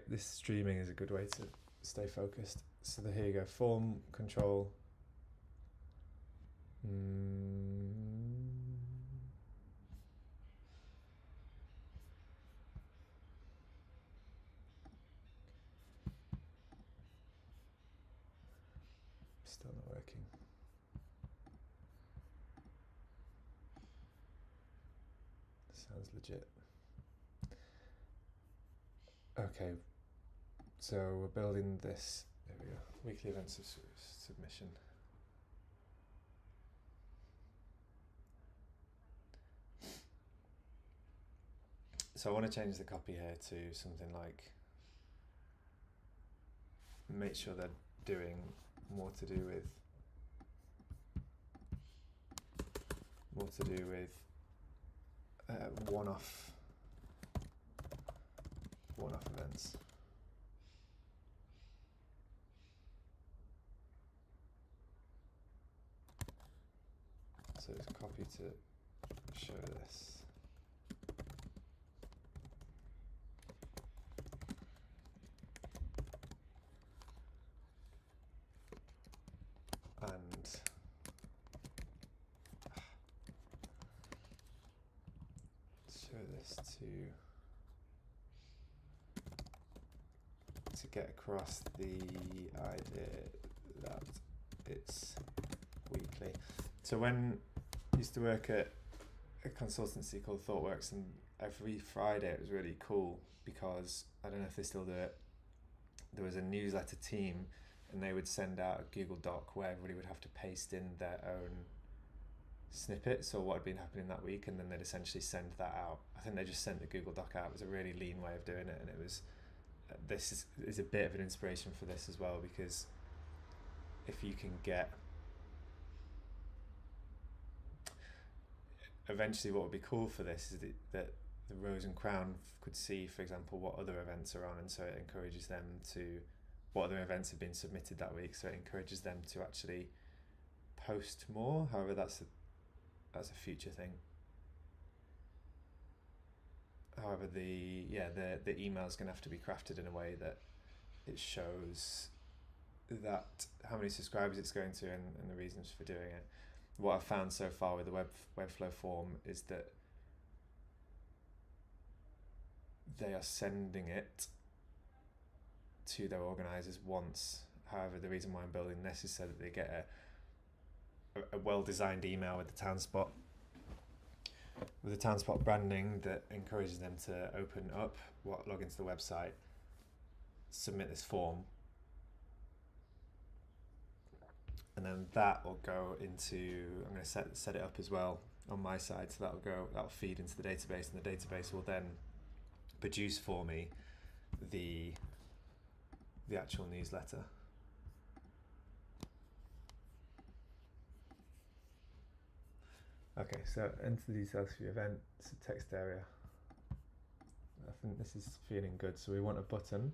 This streaming is a good way to stay focused. So here you go, form control. Still not working. Sounds legit. Okay, so we're building this. There we go. Weekly events of submission. So I want to change the copy here to something like, make sure they're doing more to do with one-off events. So it's copy to show this. And show this to get across the idea that it's weekly. So when I used to work at a consultancy called ThoughtWorks, and every Friday it was really cool because, I don't know if they still do it, there was a newsletter team and they would send out a Google Doc where everybody would have to paste in their own snippets or what had been happening that week, and then they'd essentially send that out. I think they just sent the Google Doc out. It was a really lean way of doing it, and it was this is a bit of an inspiration for this as well, because if you can get, eventually what would be cool for this is that the Rose and Crown could see, for example, what other events are on, and so it encourages them to, what other events have been submitted that week, so it encourages them to actually post more. However, that's a future thing. However, the email is going to have to be crafted in a way that it shows that how many subscribers it's going to and the reasons for doing it. What I've found so far with the Webflow form is that they are sending it to their organisers once. However, the reason why I'm building this is so that they get a well-designed email with the TownSpot branding that encourages them to open up, log into the website, submit this form, and then that will go into, I'm going to set it up as well on my side, so that'll feed into the database, and the database will then produce for me the actual newsletter. Okay, so enter the details for your event. It's a text area. I think this is feeling good. So we want a button.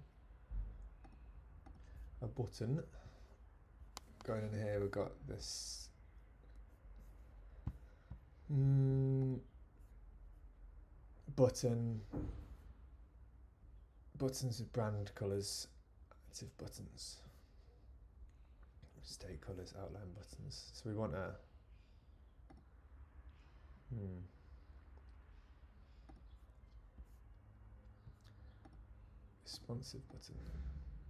Going in here, we've got this button. Buttons with brand colours. Active buttons. State colours, outline buttons. So we want a responsive button,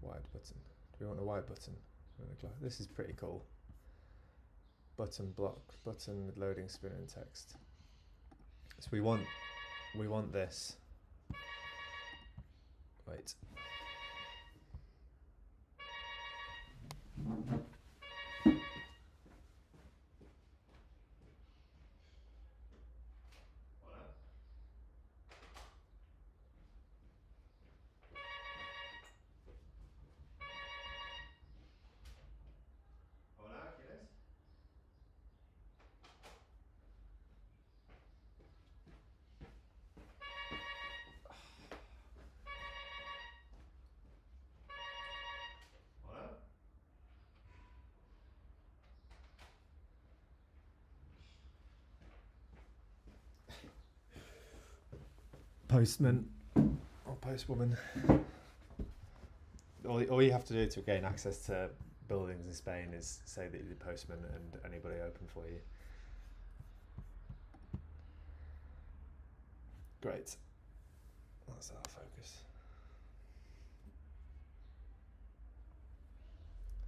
wide button. Do we want a wide button? This is pretty cool. Button block, button with loading screen and text. So we want this. Wait. Postman. postwoman. All you have to do to gain access to buildings in Spain is say that you're the postman and anybody open for you. Great. That's our focus.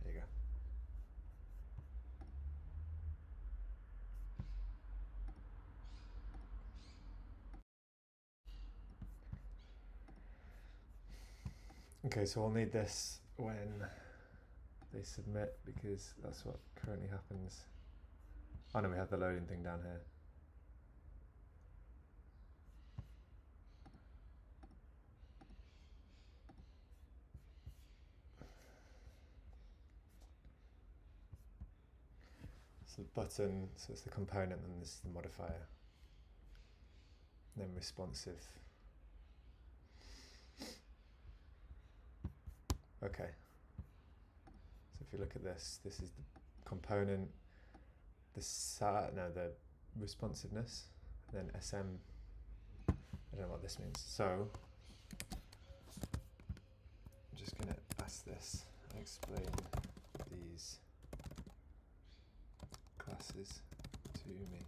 There you go. Okay, so we'll need this when they submit, because that's what currently happens. Oh no, we have the loading thing down here. So the button, so it's the component, and this is the modifier. And then responsive. Okay. So if you look at this, this is the component, the responsiveness, and then SM. I don't know what this means. So I'm just going to ask this, explain these classes to me.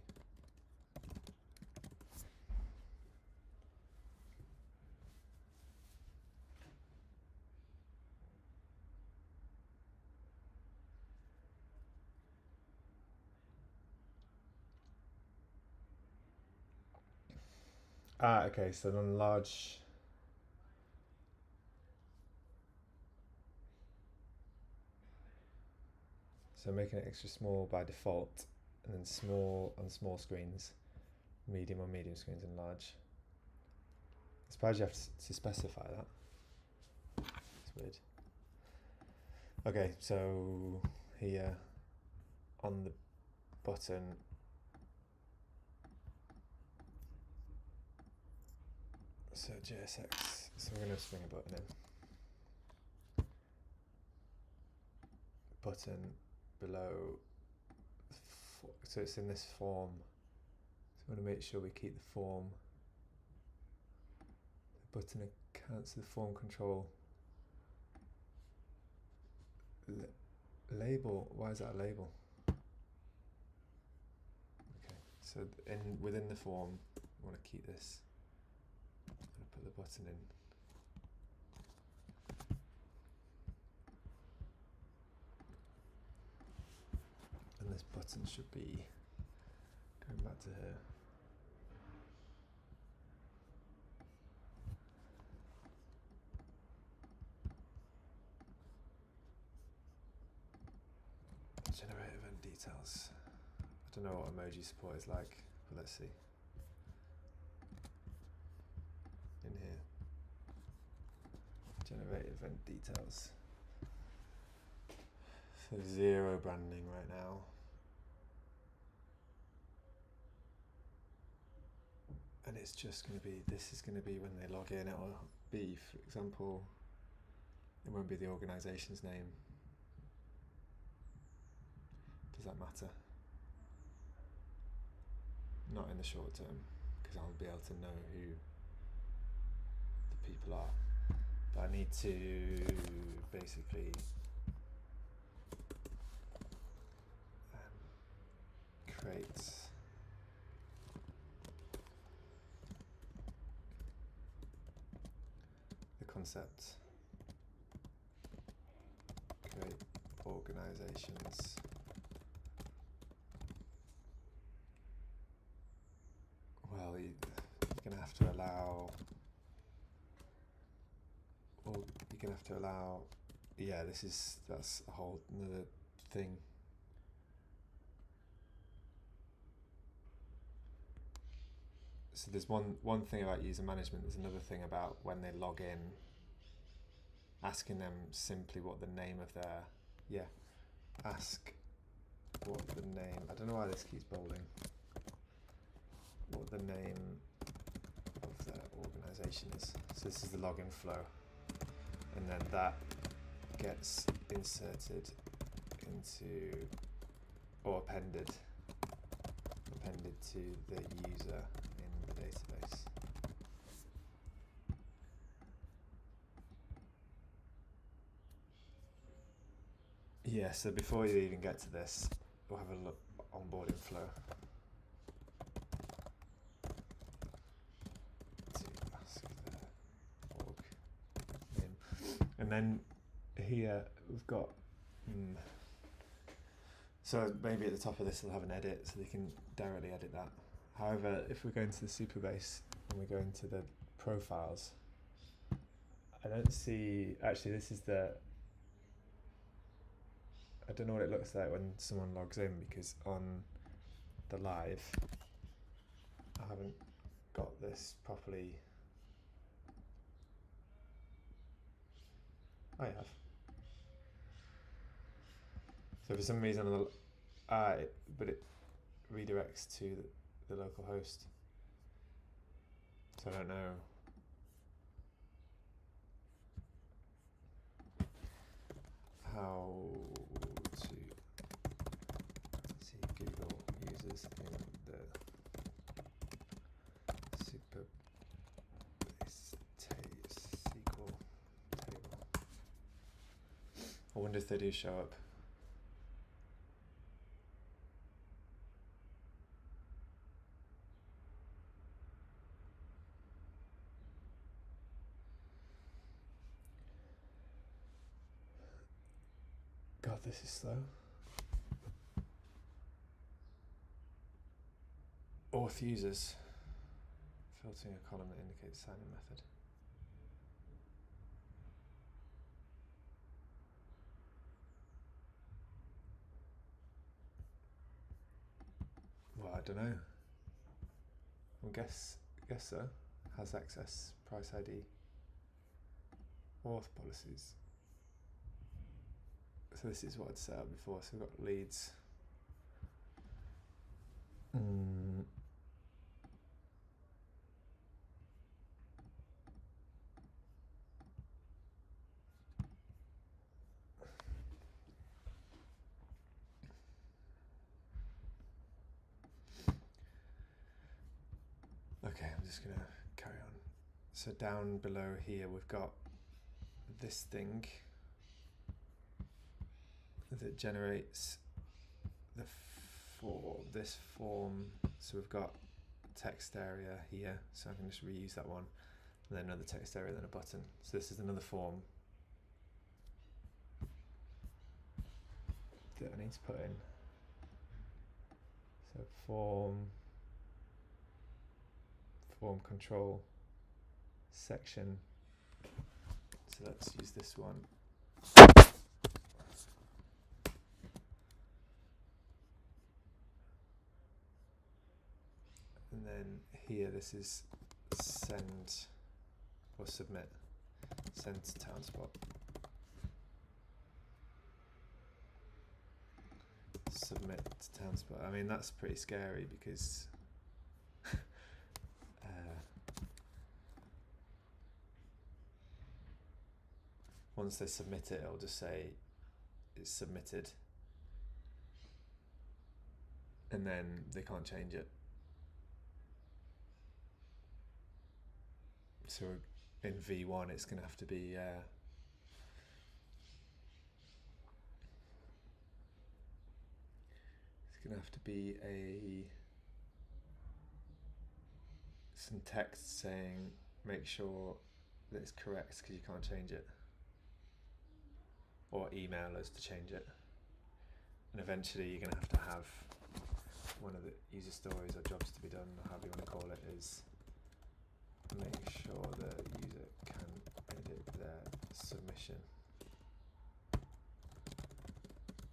Okay, so then large. So making it extra small by default, and then small on small screens, medium on medium screens, and large. I suppose you have to specify that. It's weird. Okay, so here on the button, so JSX, so we're going to swing a button in. Button below, so it's in this form. So we want to make sure we keep the form. The button accounts the form control. Label, why is that a label? Okay, so within the form, we want to keep this. I'm going to put the button in. And this button should be going back to here. Generate event details. I don't know what emoji support is like, but let's see. In here. Generate event details. So 0 branding right now. And it's just going to be, this is going to be when they log in, it'll be, for example, it won't be the organization's name. Does that matter? Not in the short term, because I'll be able to know who the people are. But I need to basically create the concept, create organizations. Well, you're going to have to allow, or you're going to have to allow, yeah, that's a whole another thing. So there's one thing about user management, there's another thing about when they log in, asking them simply what the name of their, ask what the name, I don't know why this keeps bolding, what the name of their organization is. So this is the login flow, and then that gets inserted into, or appended to the user in the database. Yeah, so before you even get to this, we'll have a look onboarding flow. To ask the org name. And then here we've got so maybe at the top of this they'll have an edit so they can directly edit that. However, if we go into the Supabase and we go into the profiles, I don't see, actually this is the, I don't know what it looks like when someone logs in, because on the live I haven't got this properly. I have. So for some reason on the but it redirects to the local host. So I don't know how to see Google users in the Supabase SQL table. I wonder if they do show up. God, this is slow. Auth users. Filtering a column that indicates sign-in method. Well, I don't know. Well, guess so. Has access, price ID, auth policies. So this is what I'd set up before. So we've got leads. Okay, I'm just gonna carry on. So down below here we've got this thing that generates this form. So we've got text area here, so I can just reuse that one, and then another text area, then a button. So this is another form that I need to put in. So form control section. So let's use this one. And then here, this is send or submit. Send to TownSpot. Submit to TownSpot. I mean, that's pretty scary because once they submit it, it'll just say it's submitted, and then they can't change it. So in V1, it's going to have to be some text saying make sure that it's correct because you can't change it, or email us to change it. And eventually you're going to have one of the user stories or jobs to be done, or however you want to call it, is make sure the user can edit their submission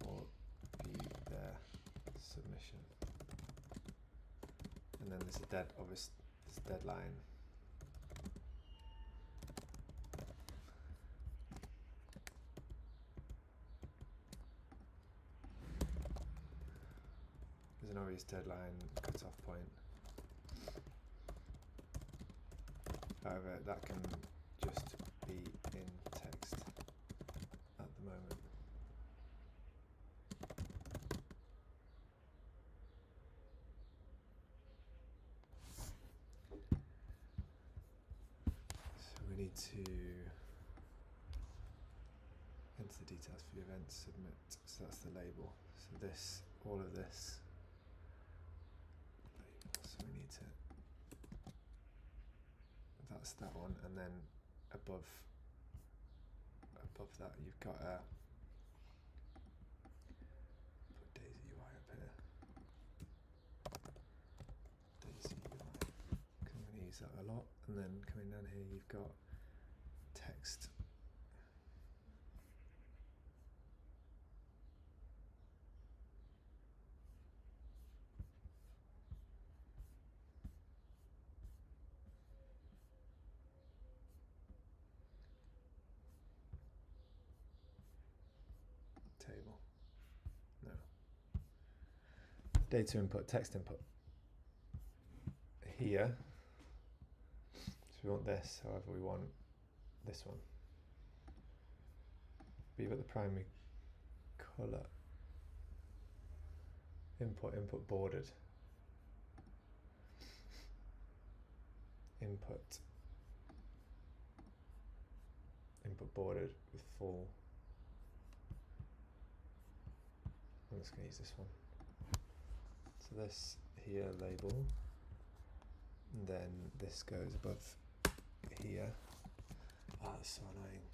or view their submission. And then there's a this deadline. There's an obvious deadline cut-off point. However, that can just be in text at the moment. So we need to enter the details for your event, submit. So that's the label. So this, all of this. So we need to. That's that one, and then above that you've got a. Put Daisy UI up here. Daisy UI. Because I'm going to use that a lot, and then coming down here you've got text. Table. No. Data input, text input. Here. So we want this, however we want this one. But you've got the primary colour. Input bordered. Input bordered with full. I'm just going to use this one. So this here label, and then this goes above here. Oh, that's so annoying.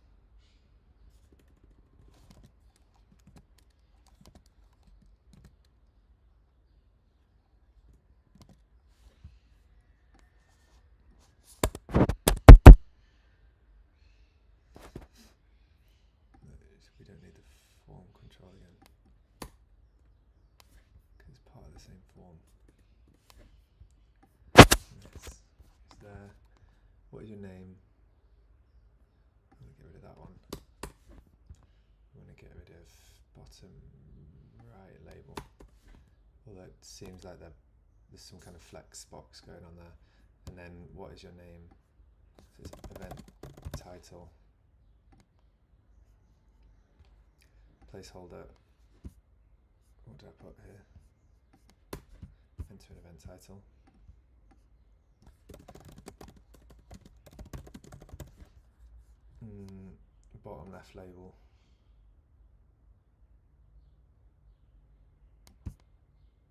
We don't need the form control again, because it's part of the same form. It's there. What is your name? I'm going to get rid of that one. I'm going to get rid of bottom right label. Although it seems like there's some kind of flex box going on there. And then what is your name? So it's event title. Placeholder. What do I put here? Enter an event title. Bottom left label.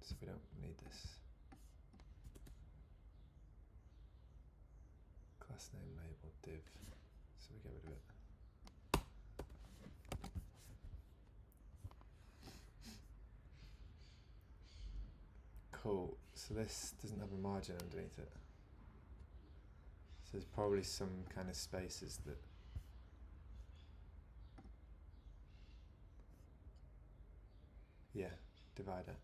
So we don't need this. Class name label div. So we get rid of it. Cool. So this doesn't have a margin underneath it. So there's probably some kind of spaces that. Yeah, divider.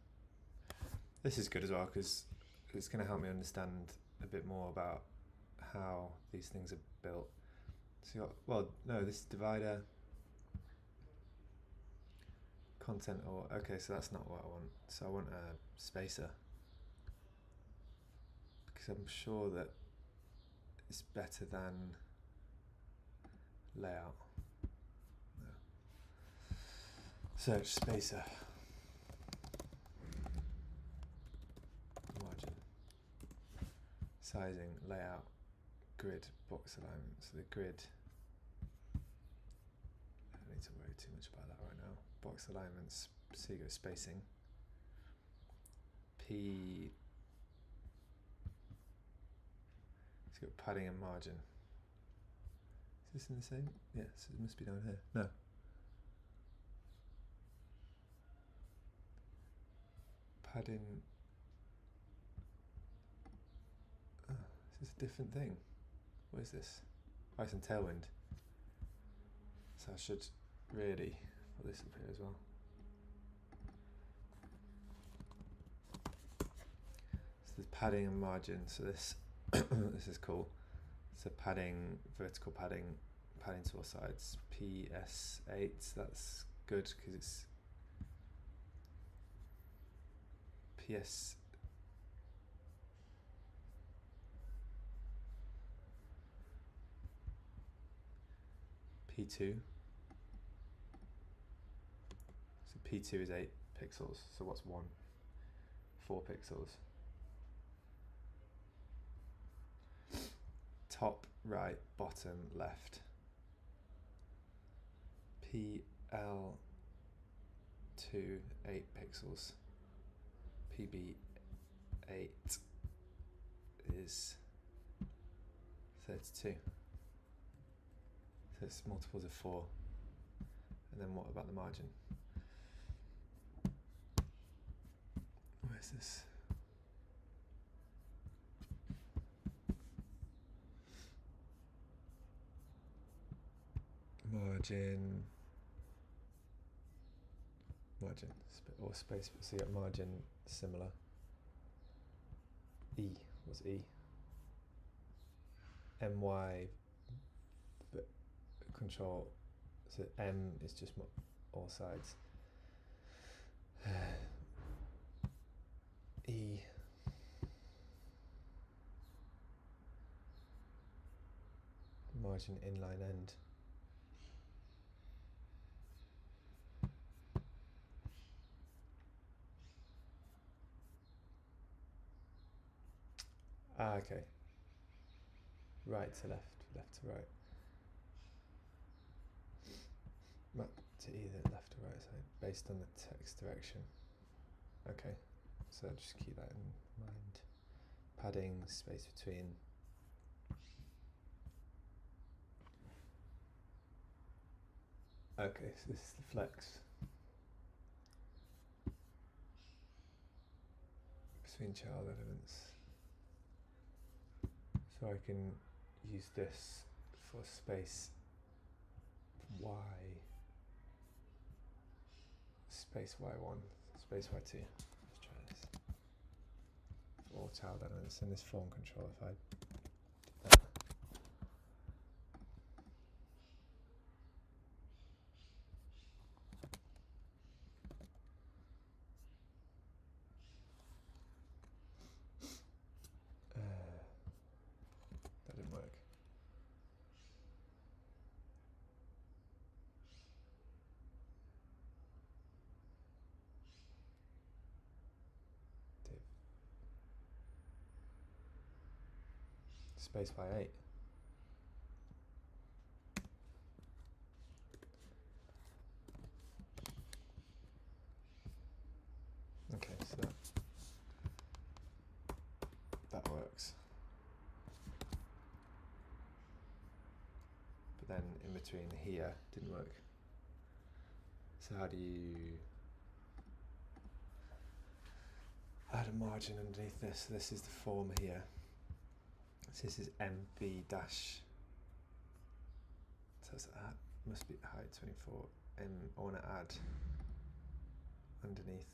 This is good as well because it's going to help me understand a bit more about how these things are built. So you got, this divider, content, or okay, so that's not what I want. So I want a spacer because I'm sure that it's better than layout. No. Search spacer. Margin. Sizing, layout, grid, box alignment. So the grid, I don't need to worry too much about that right now. Box alignments, so you go spacing. P, it's got padding and margin. Is this in the same? Yes, it must be down here. No. Padding. Oh, is this a different thing? What is this? Ice and tailwind. So I should really put this up here as well. So there's padding and margin. So this this is cool. So padding, vertical padding, padding to all sides. PS8. That's good because it's PS. P2. So P2 is 8 pixels. So what's 1? 4 pixels. Top, right, bottom, left. L to 8 pixels. PB 8 is 32. So it's multiples of 4. And then what about the margin? Where's this? Margin, or space, so you got margin similar. E, what's E? MY control, so M is just all sides. E, margin inline end. Okay. Right to left, left to right. Map to either left or right side based on the text direction. Okay, so just keep that in mind. Padding, space between. Okay, so this is the flex between child elements. So I can use this for space Y, space Y1, space Y2. Let's try this. For all child elements in this form control, if I did that. That didn't work. Div. Space Y8. Okay, so that works. But then in between here didn't work. So how do you add a margin underneath this? So this is the form here. So this is MB dash. So that's at, must be height 24. And I want to add underneath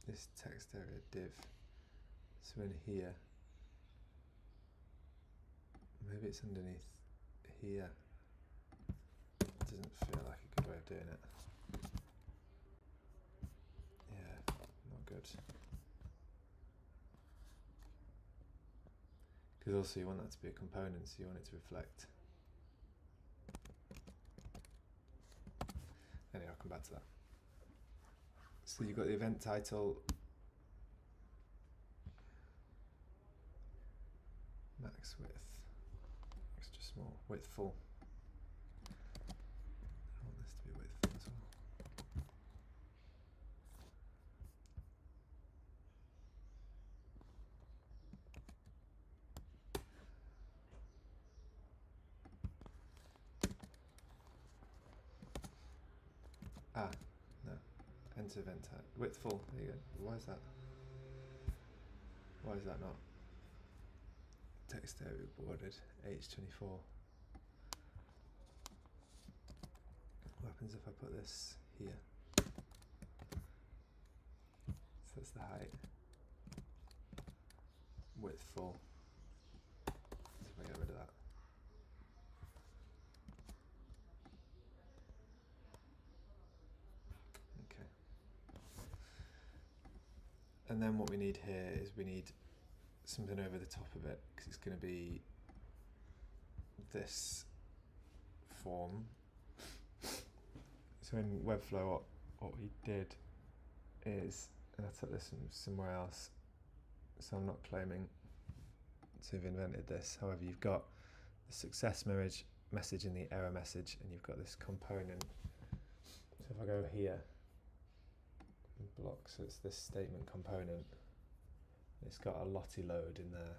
this text area div. So in here, maybe it's underneath here. Doesn't feel like a good way of doing it. Yeah, not good. Because also you want that to be a component, so you want it to reflect. Anyway, I'll come back to that. So you've got the event title, max width, extra small, width full. I want this to be width full as well. No. Enter event type. Width full. There you go. Why is that? Why is that not? Text area bordered. H24. What happens if I put this here? So that's the height. Width full. So if I get rid of that. And then what we need here is we need something over the top of it, because it's going to be this form. So in Webflow, what we did is, and I took this from somewhere else, so I'm not claiming to have invented this. However, you've got the success message and the error message, and you've got this component. So if I go here, block, so it's this statement component. It's got a lottie load in there.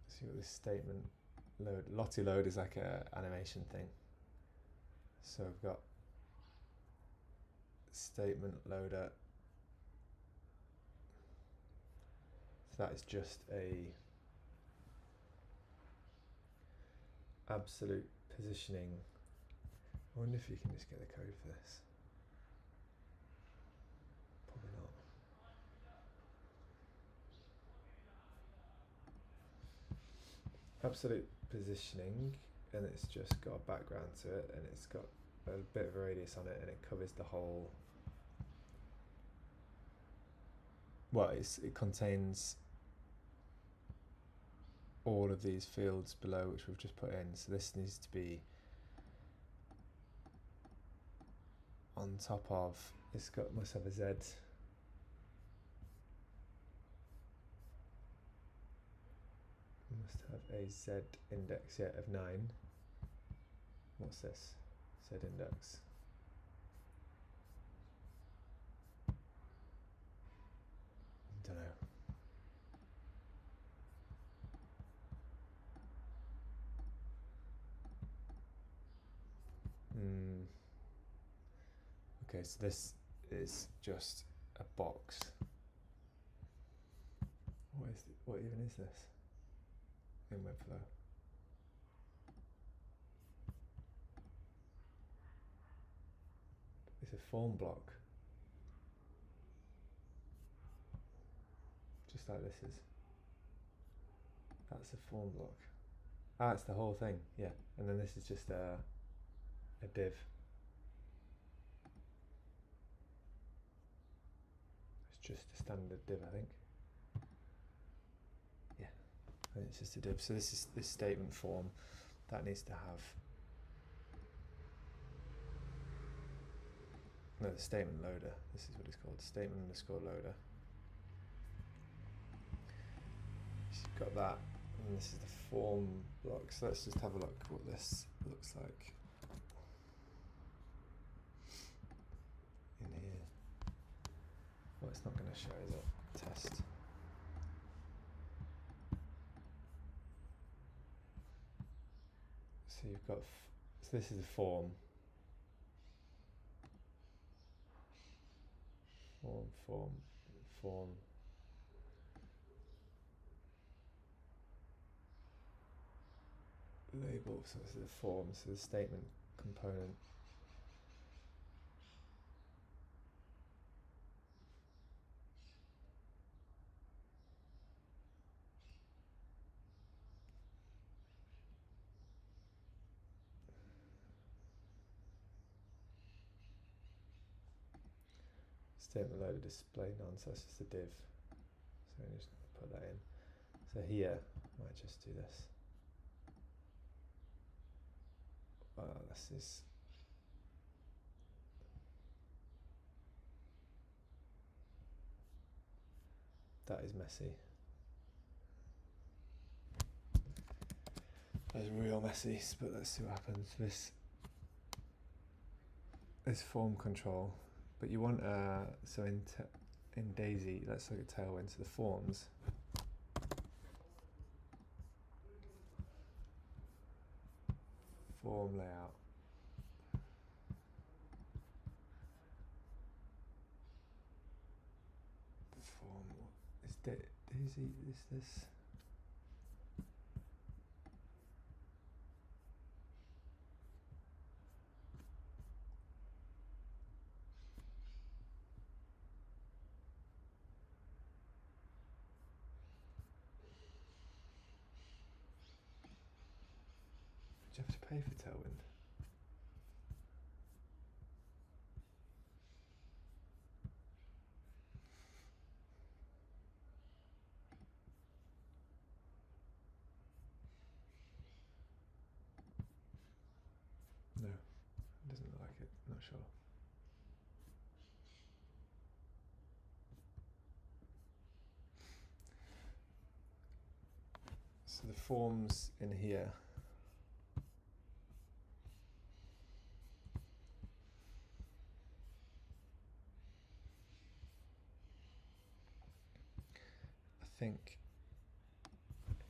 So you've got this statement load. Lottie load is like a animation thing. So I've got statement loader. So that is just a absolute positioning. I wonder if you can just get the code for this. Probably not. Absolute positioning, and it's just got a background to it, and it's got a bit of a radius on it, and it covers the whole. Well, it contains all of these fields below, which we've just put in. So this needs to be on top of. Must have a Z. Must have a Z index yet of 9. What's this? Z index. Don't know. Okay, so this is just a box. What even is this in Webflow? It's a form block, just like this is. That's a form block. Ah, it's the whole thing, yeah. And then this is just a div. It's just a standard div, I think. Yeah, I think it's just a div. So this is this statement form that needs to have. No, the statement loader. This is what it's called. Statement underscore loader. So you've got that, and this is the form block. So let's just have a look what this looks like in here. Well, it's not going to show, is it? Test. So you've got. So this is a form. Form. Label, so this is a form, so the statement component. Statement loader display none, so it's just a div. So I'm just going to put that in. So here, I might just do this. This is. That is messy. That's real messy, but let's see what happens. This form control, but you want so in Daisy, let's look at Tailwind. So the forms. Form layout. Form. Is Daisy? Is this? Do you have to pay for Tailwind? No, it doesn't look like it. Not sure. So So the forms in here. I think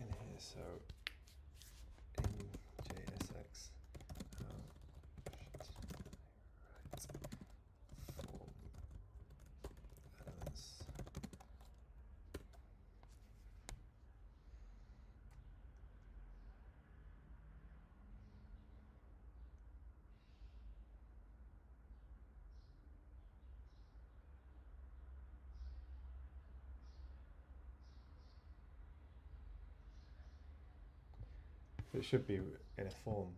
in here, so in JSX, how should I write form elements? It should be in a form.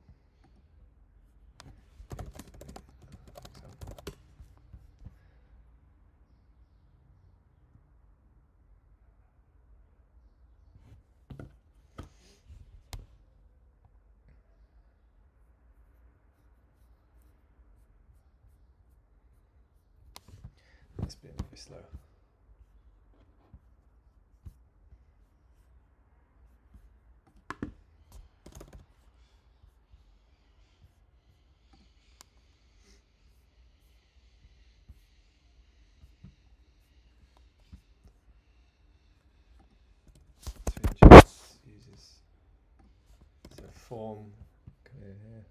It's been very slow. Uses so form. Come in here.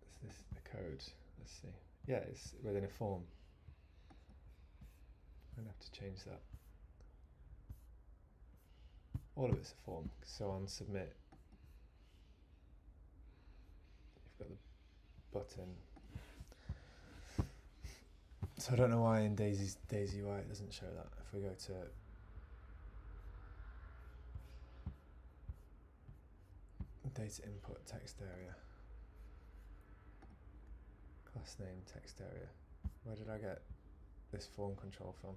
Is this the code? Let's see. Yeah, it's within a form. I'm gonna have to change that. All of it's a form. So on submit, you've got the button. So I don't know why in Daisy UI it doesn't show that. If we go to data input text area, class name text area, where did I get this form control from?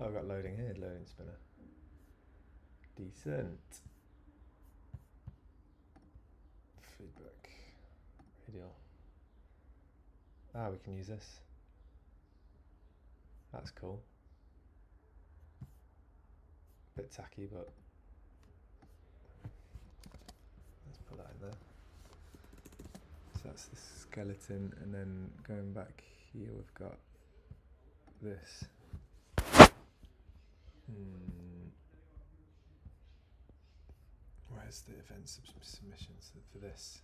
Oh, I've got loading here, loading spinner. Decent. Feedback. Radial. Ah, we can use this. That's cool. Bit tacky, but let's put that in there. So that's the skeleton, and then going back here, we've got this. Where's the event submissions for this?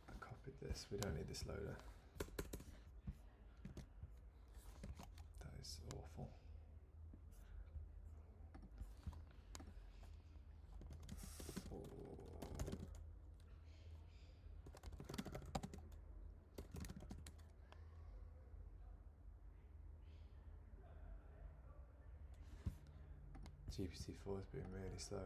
I copied this. We don't need this loader. That is awful. GPT-4 has been really slow.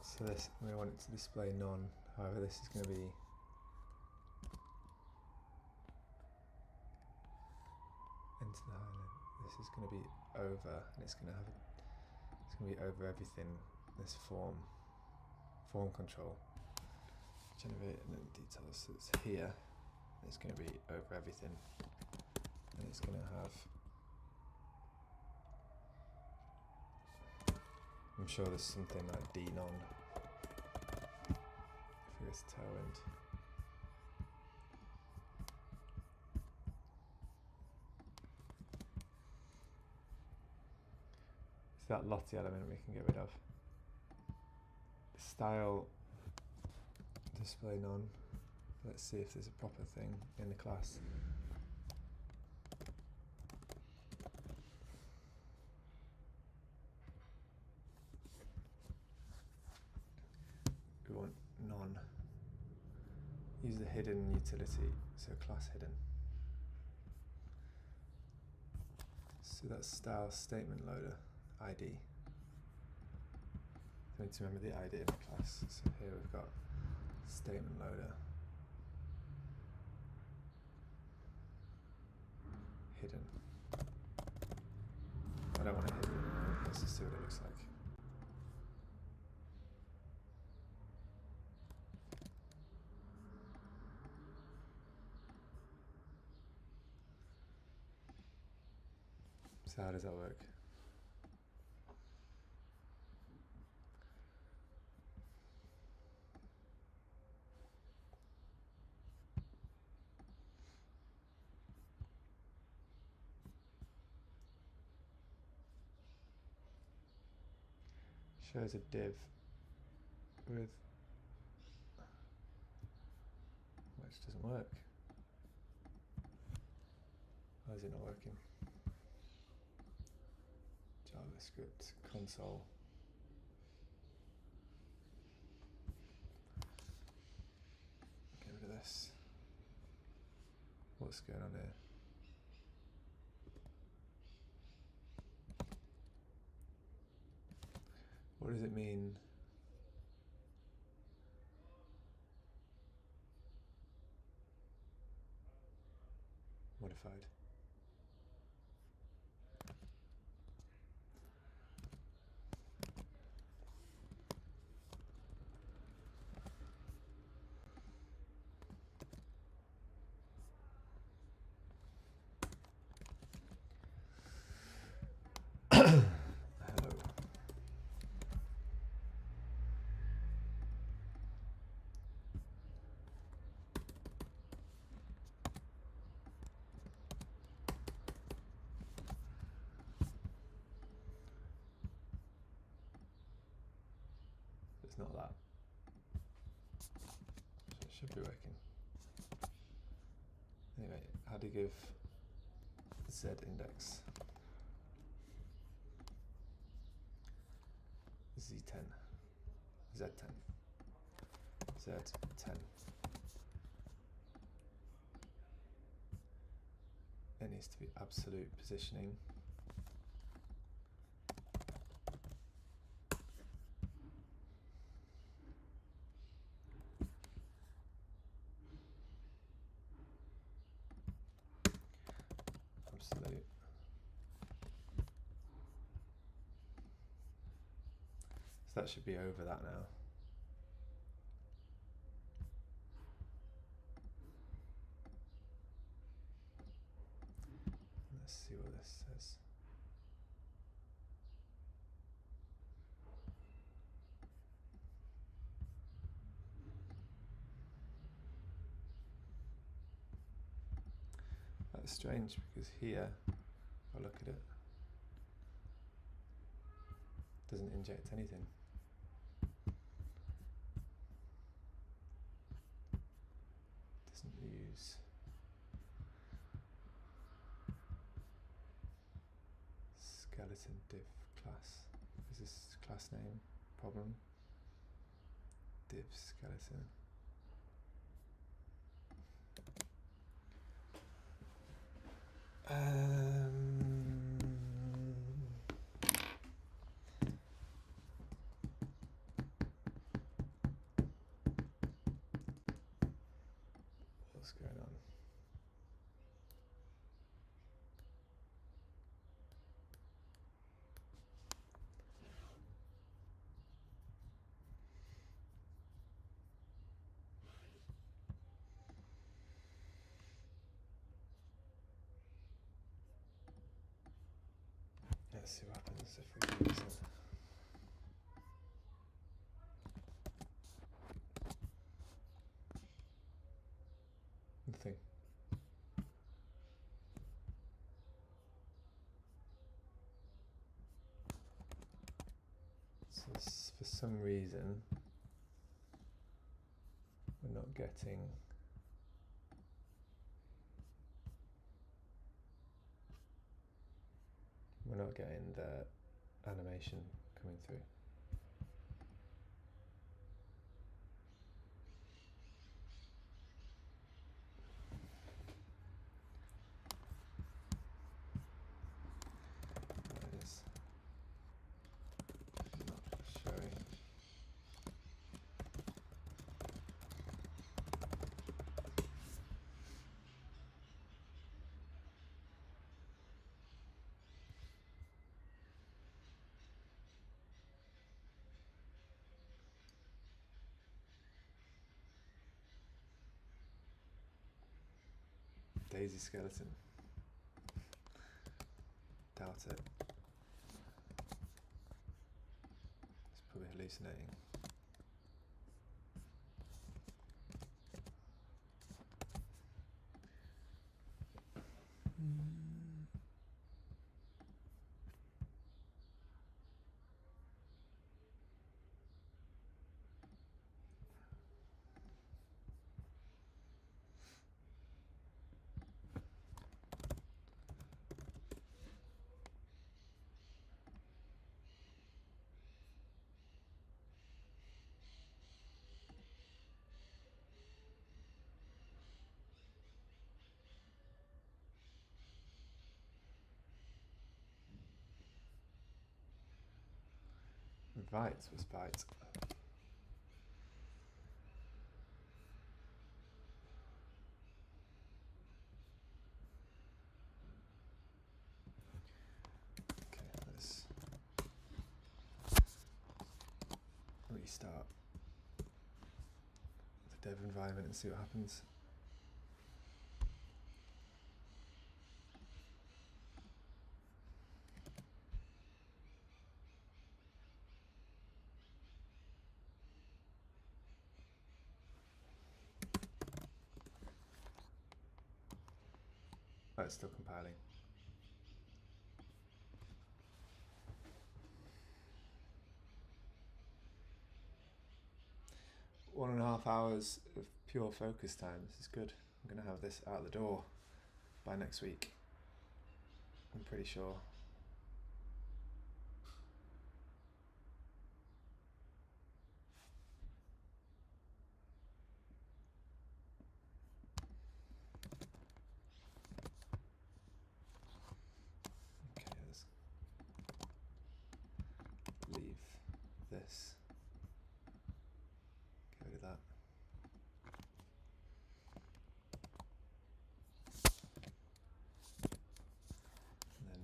So this, we want it to display none. However, this is going to be into the highlight. This is going to be over, and it's going to be over everything. This form control, generate and then details. So it's here. And it's going to be over everything, and it's going to have. I'm sure there's something like D non. If we go to Tailwind. So that Lottie element we can get rid of. Style display none. Let's see if there's a proper thing in the class. hidden utility, so class hidden. So that's style statement loader ID. I need to remember the ID of the class. So here we've got statement loader hidden. I don't want it hidden. Let's just see what it looks like. So how does that work? Shows a div with, which doesn't work. Why is it not working? JavaScript console. Get rid of this. What's going on here? What does it mean? Modified. Hello. It's not that. So it should be working. Anyway, how do you give Z index? Z10. Z10. Z10. It needs to be absolute positioning. Absolute. So that should be over that now. Let's see what this says. That's strange because here, if I look at it, doesn't inject anything. Doesn't use skeleton div class. Is this class name? Problem? Div skeleton. What's going on? Let's see what happens if we use it. Nothing. So for some reason we're not getting the animation coming through. Daisy skeleton. Doubt it. It's probably hallucinating. Right, was bite. Okay, let's restart the dev environment and see what happens. Oh, it's still compiling. One and a half hours of pure focus time. This is good. I'm going to have this out the door by next week. I'm pretty sure. Okay, let's leave this. Get rid of that. And then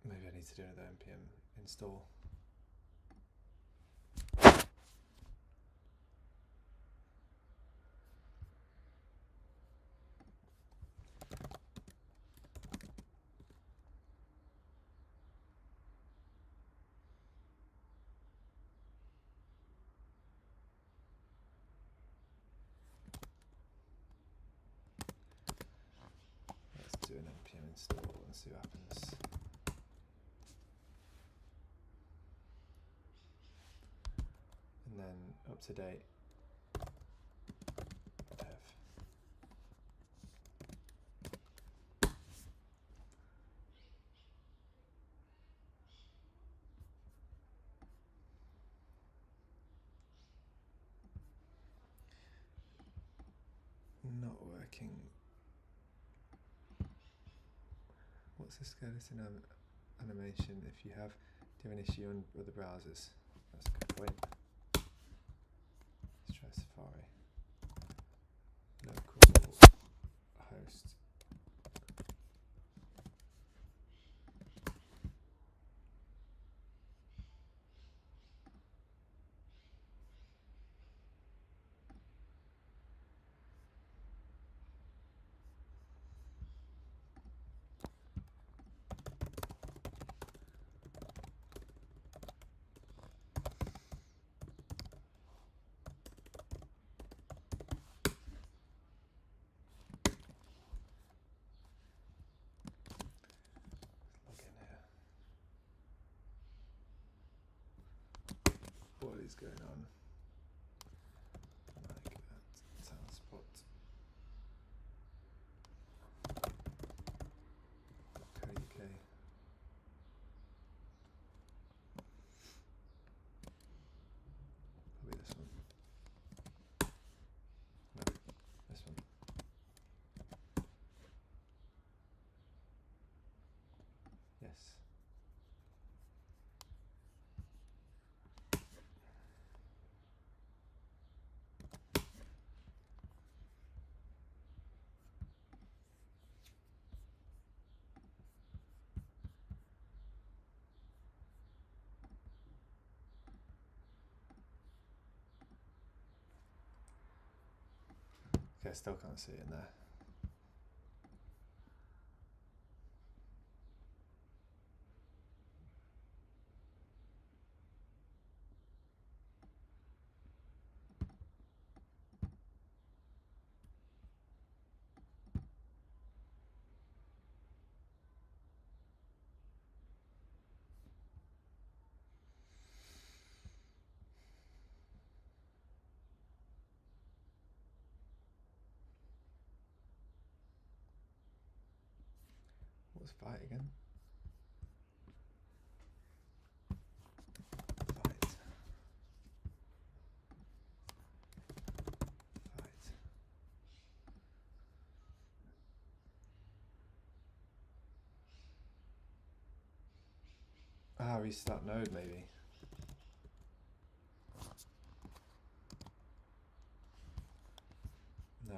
maybe I need to do another npm install. Let's do an npm install and see what happens. And then up to date dev. Not working. What's the skeleton animation if you have, do you have an issue on other browsers? That's a good point. Let's try Safari. Local host. What is going on? Like at Soundspot. UK. Probably this one. No, this one. Yes. Okay, I still can't see it in there. What's fight again? Fight. Fight. Ah, restart node maybe. No.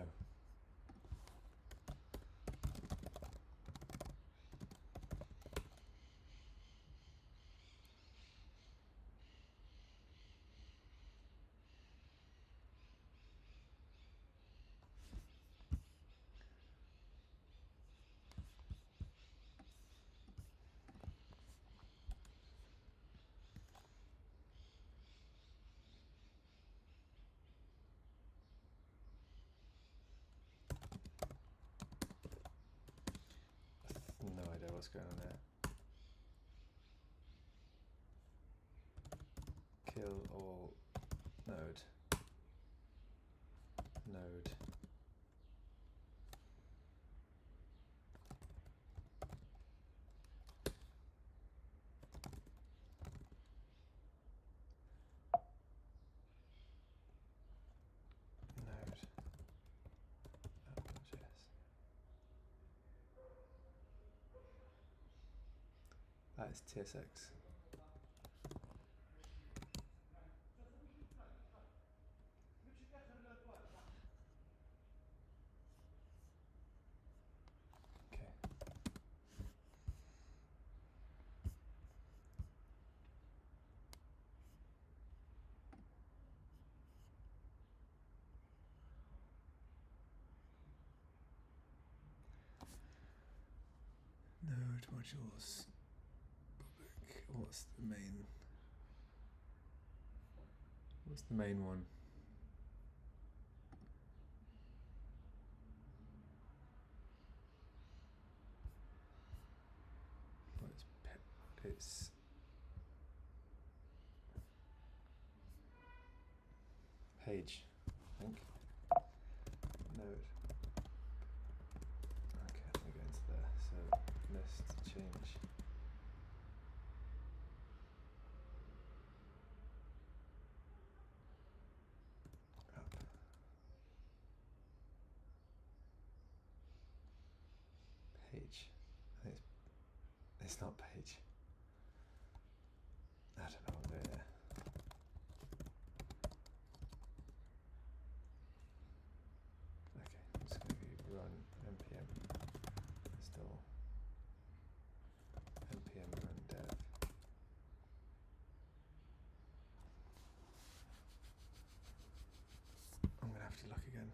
No idea what's going on there. Kill all node. Node. Node. Next.js. That is TSX. Okay. Node modules. Public. What's the main? What's the main one? Well, it's page, I think. Node. Okay, let me go into there. So list change. Up. Page. I think it's not page. I don't know what I'm doing there. Okay, I'm just going to run npm install npm run dev. I'm going to have to look again.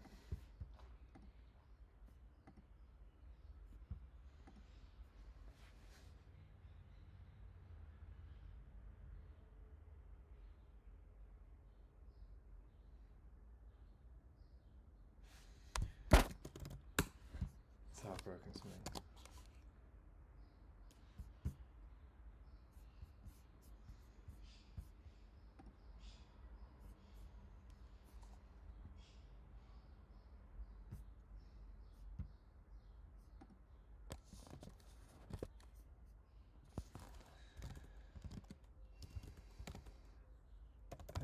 So I've broken something.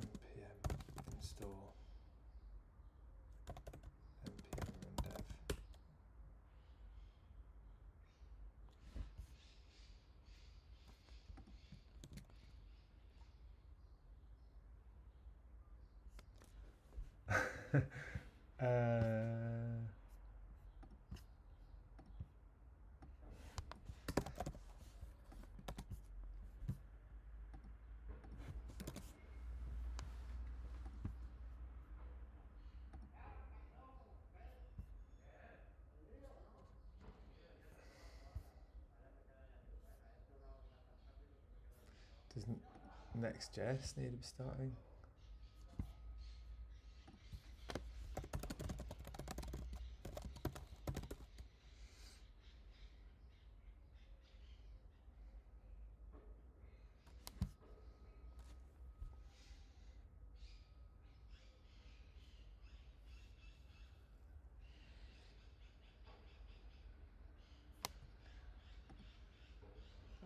npm install npm run dev. uh, Does Next.js need to be starting?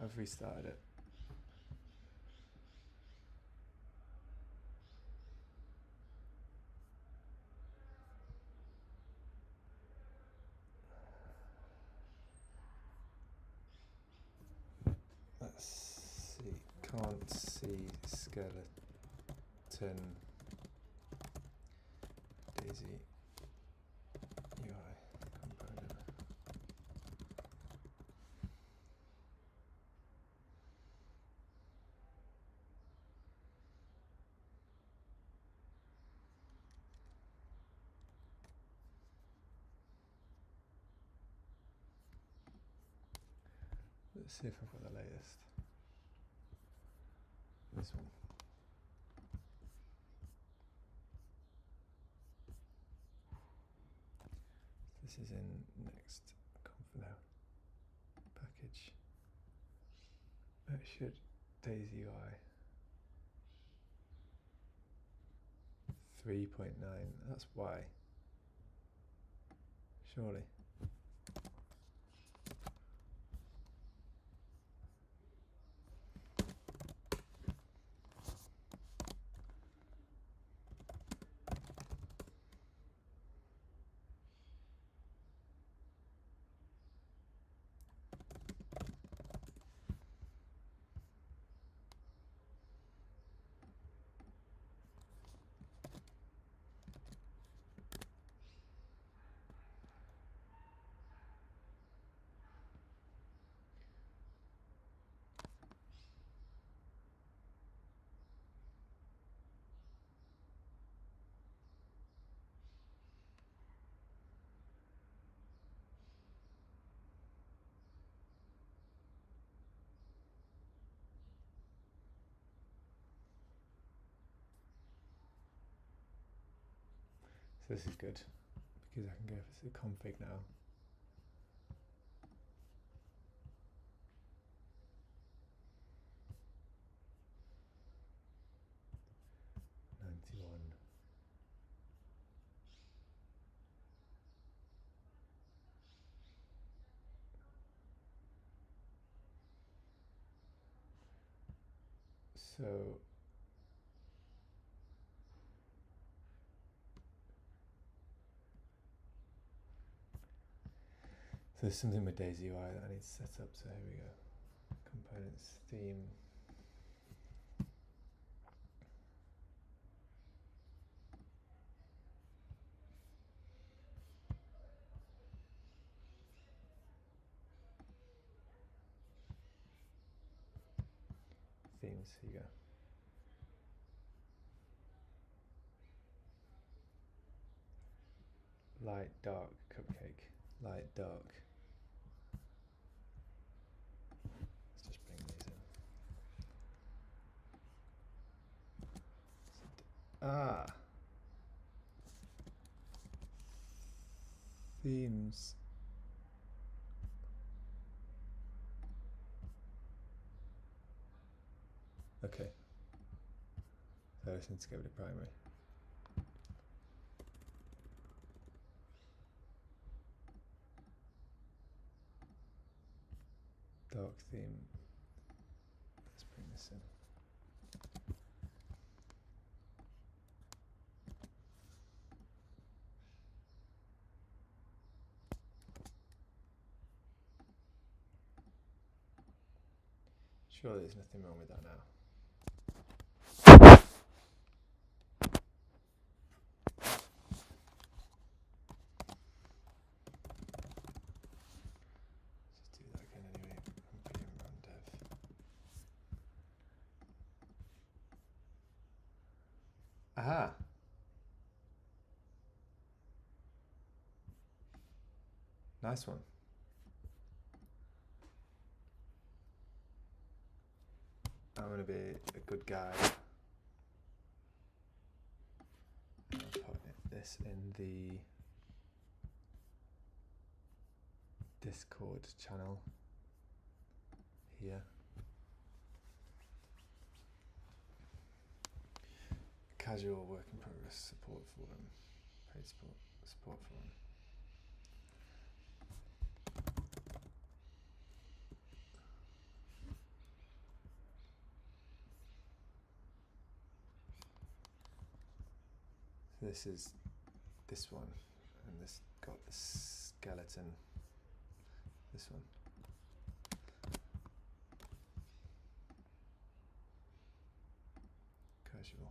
I've restarted it. Let's see. Can't see skeleton Daisy UI component. Let's see if I've got the latest. This one. This is in Next now package. It should Daisy UI 3.9. That's why. Surely. So this is good because I can go for the config now. So there's something with Daisy UI that I need to set up. So here we go. Components, theme. Themes, here you go. Light, dark, cupcake. Light, dark. Let's just bring these in. Ah. Themes. Okay. So I just need to go with the primary. Dark theme. Let's bring this in. Surely there's nothing wrong with that now. Let's do that again anyway. npm run dev. Aha! Nice one. I'm going to be a good guy. I'll put this in the Discord channel here. Casual work in progress support forum, paid support forum. This is this one, and this got the skeleton. This one. Casual.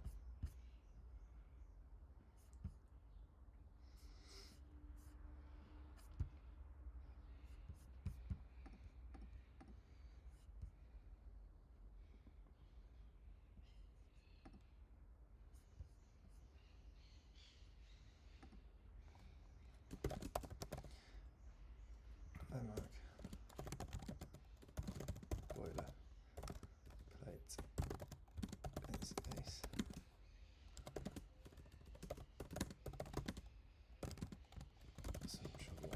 Boiler plate is ace. Some trouble.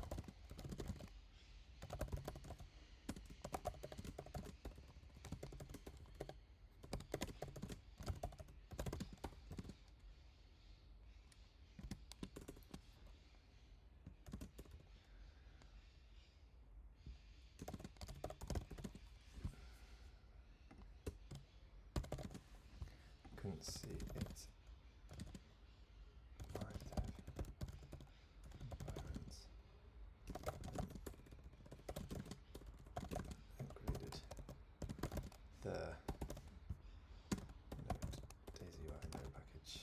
Couldn't see it. Environments. Included the Daisy UI node package.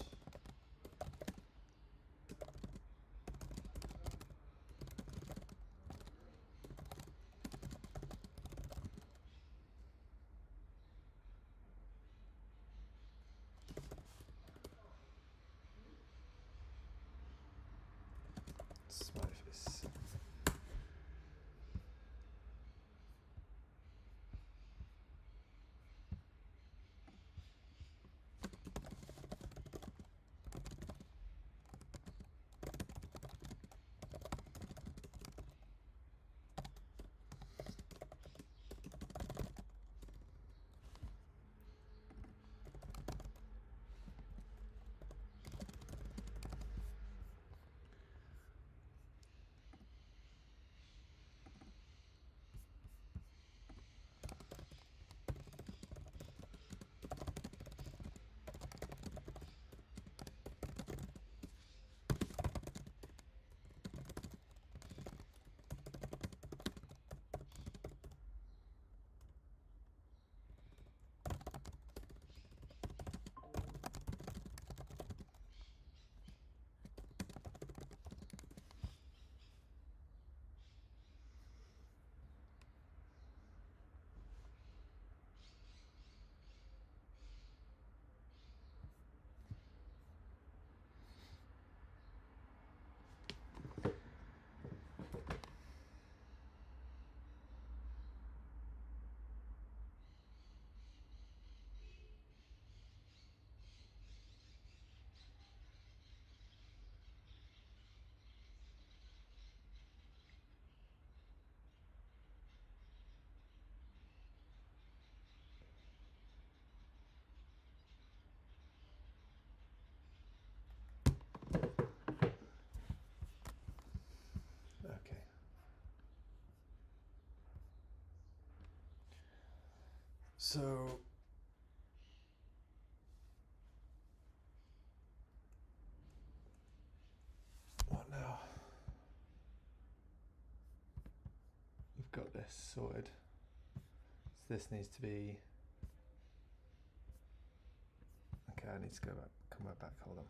Smiley face. Okay. So what now? We've got this sorted. So this needs to be. Okay, I need to go back. Come right back. Hold on.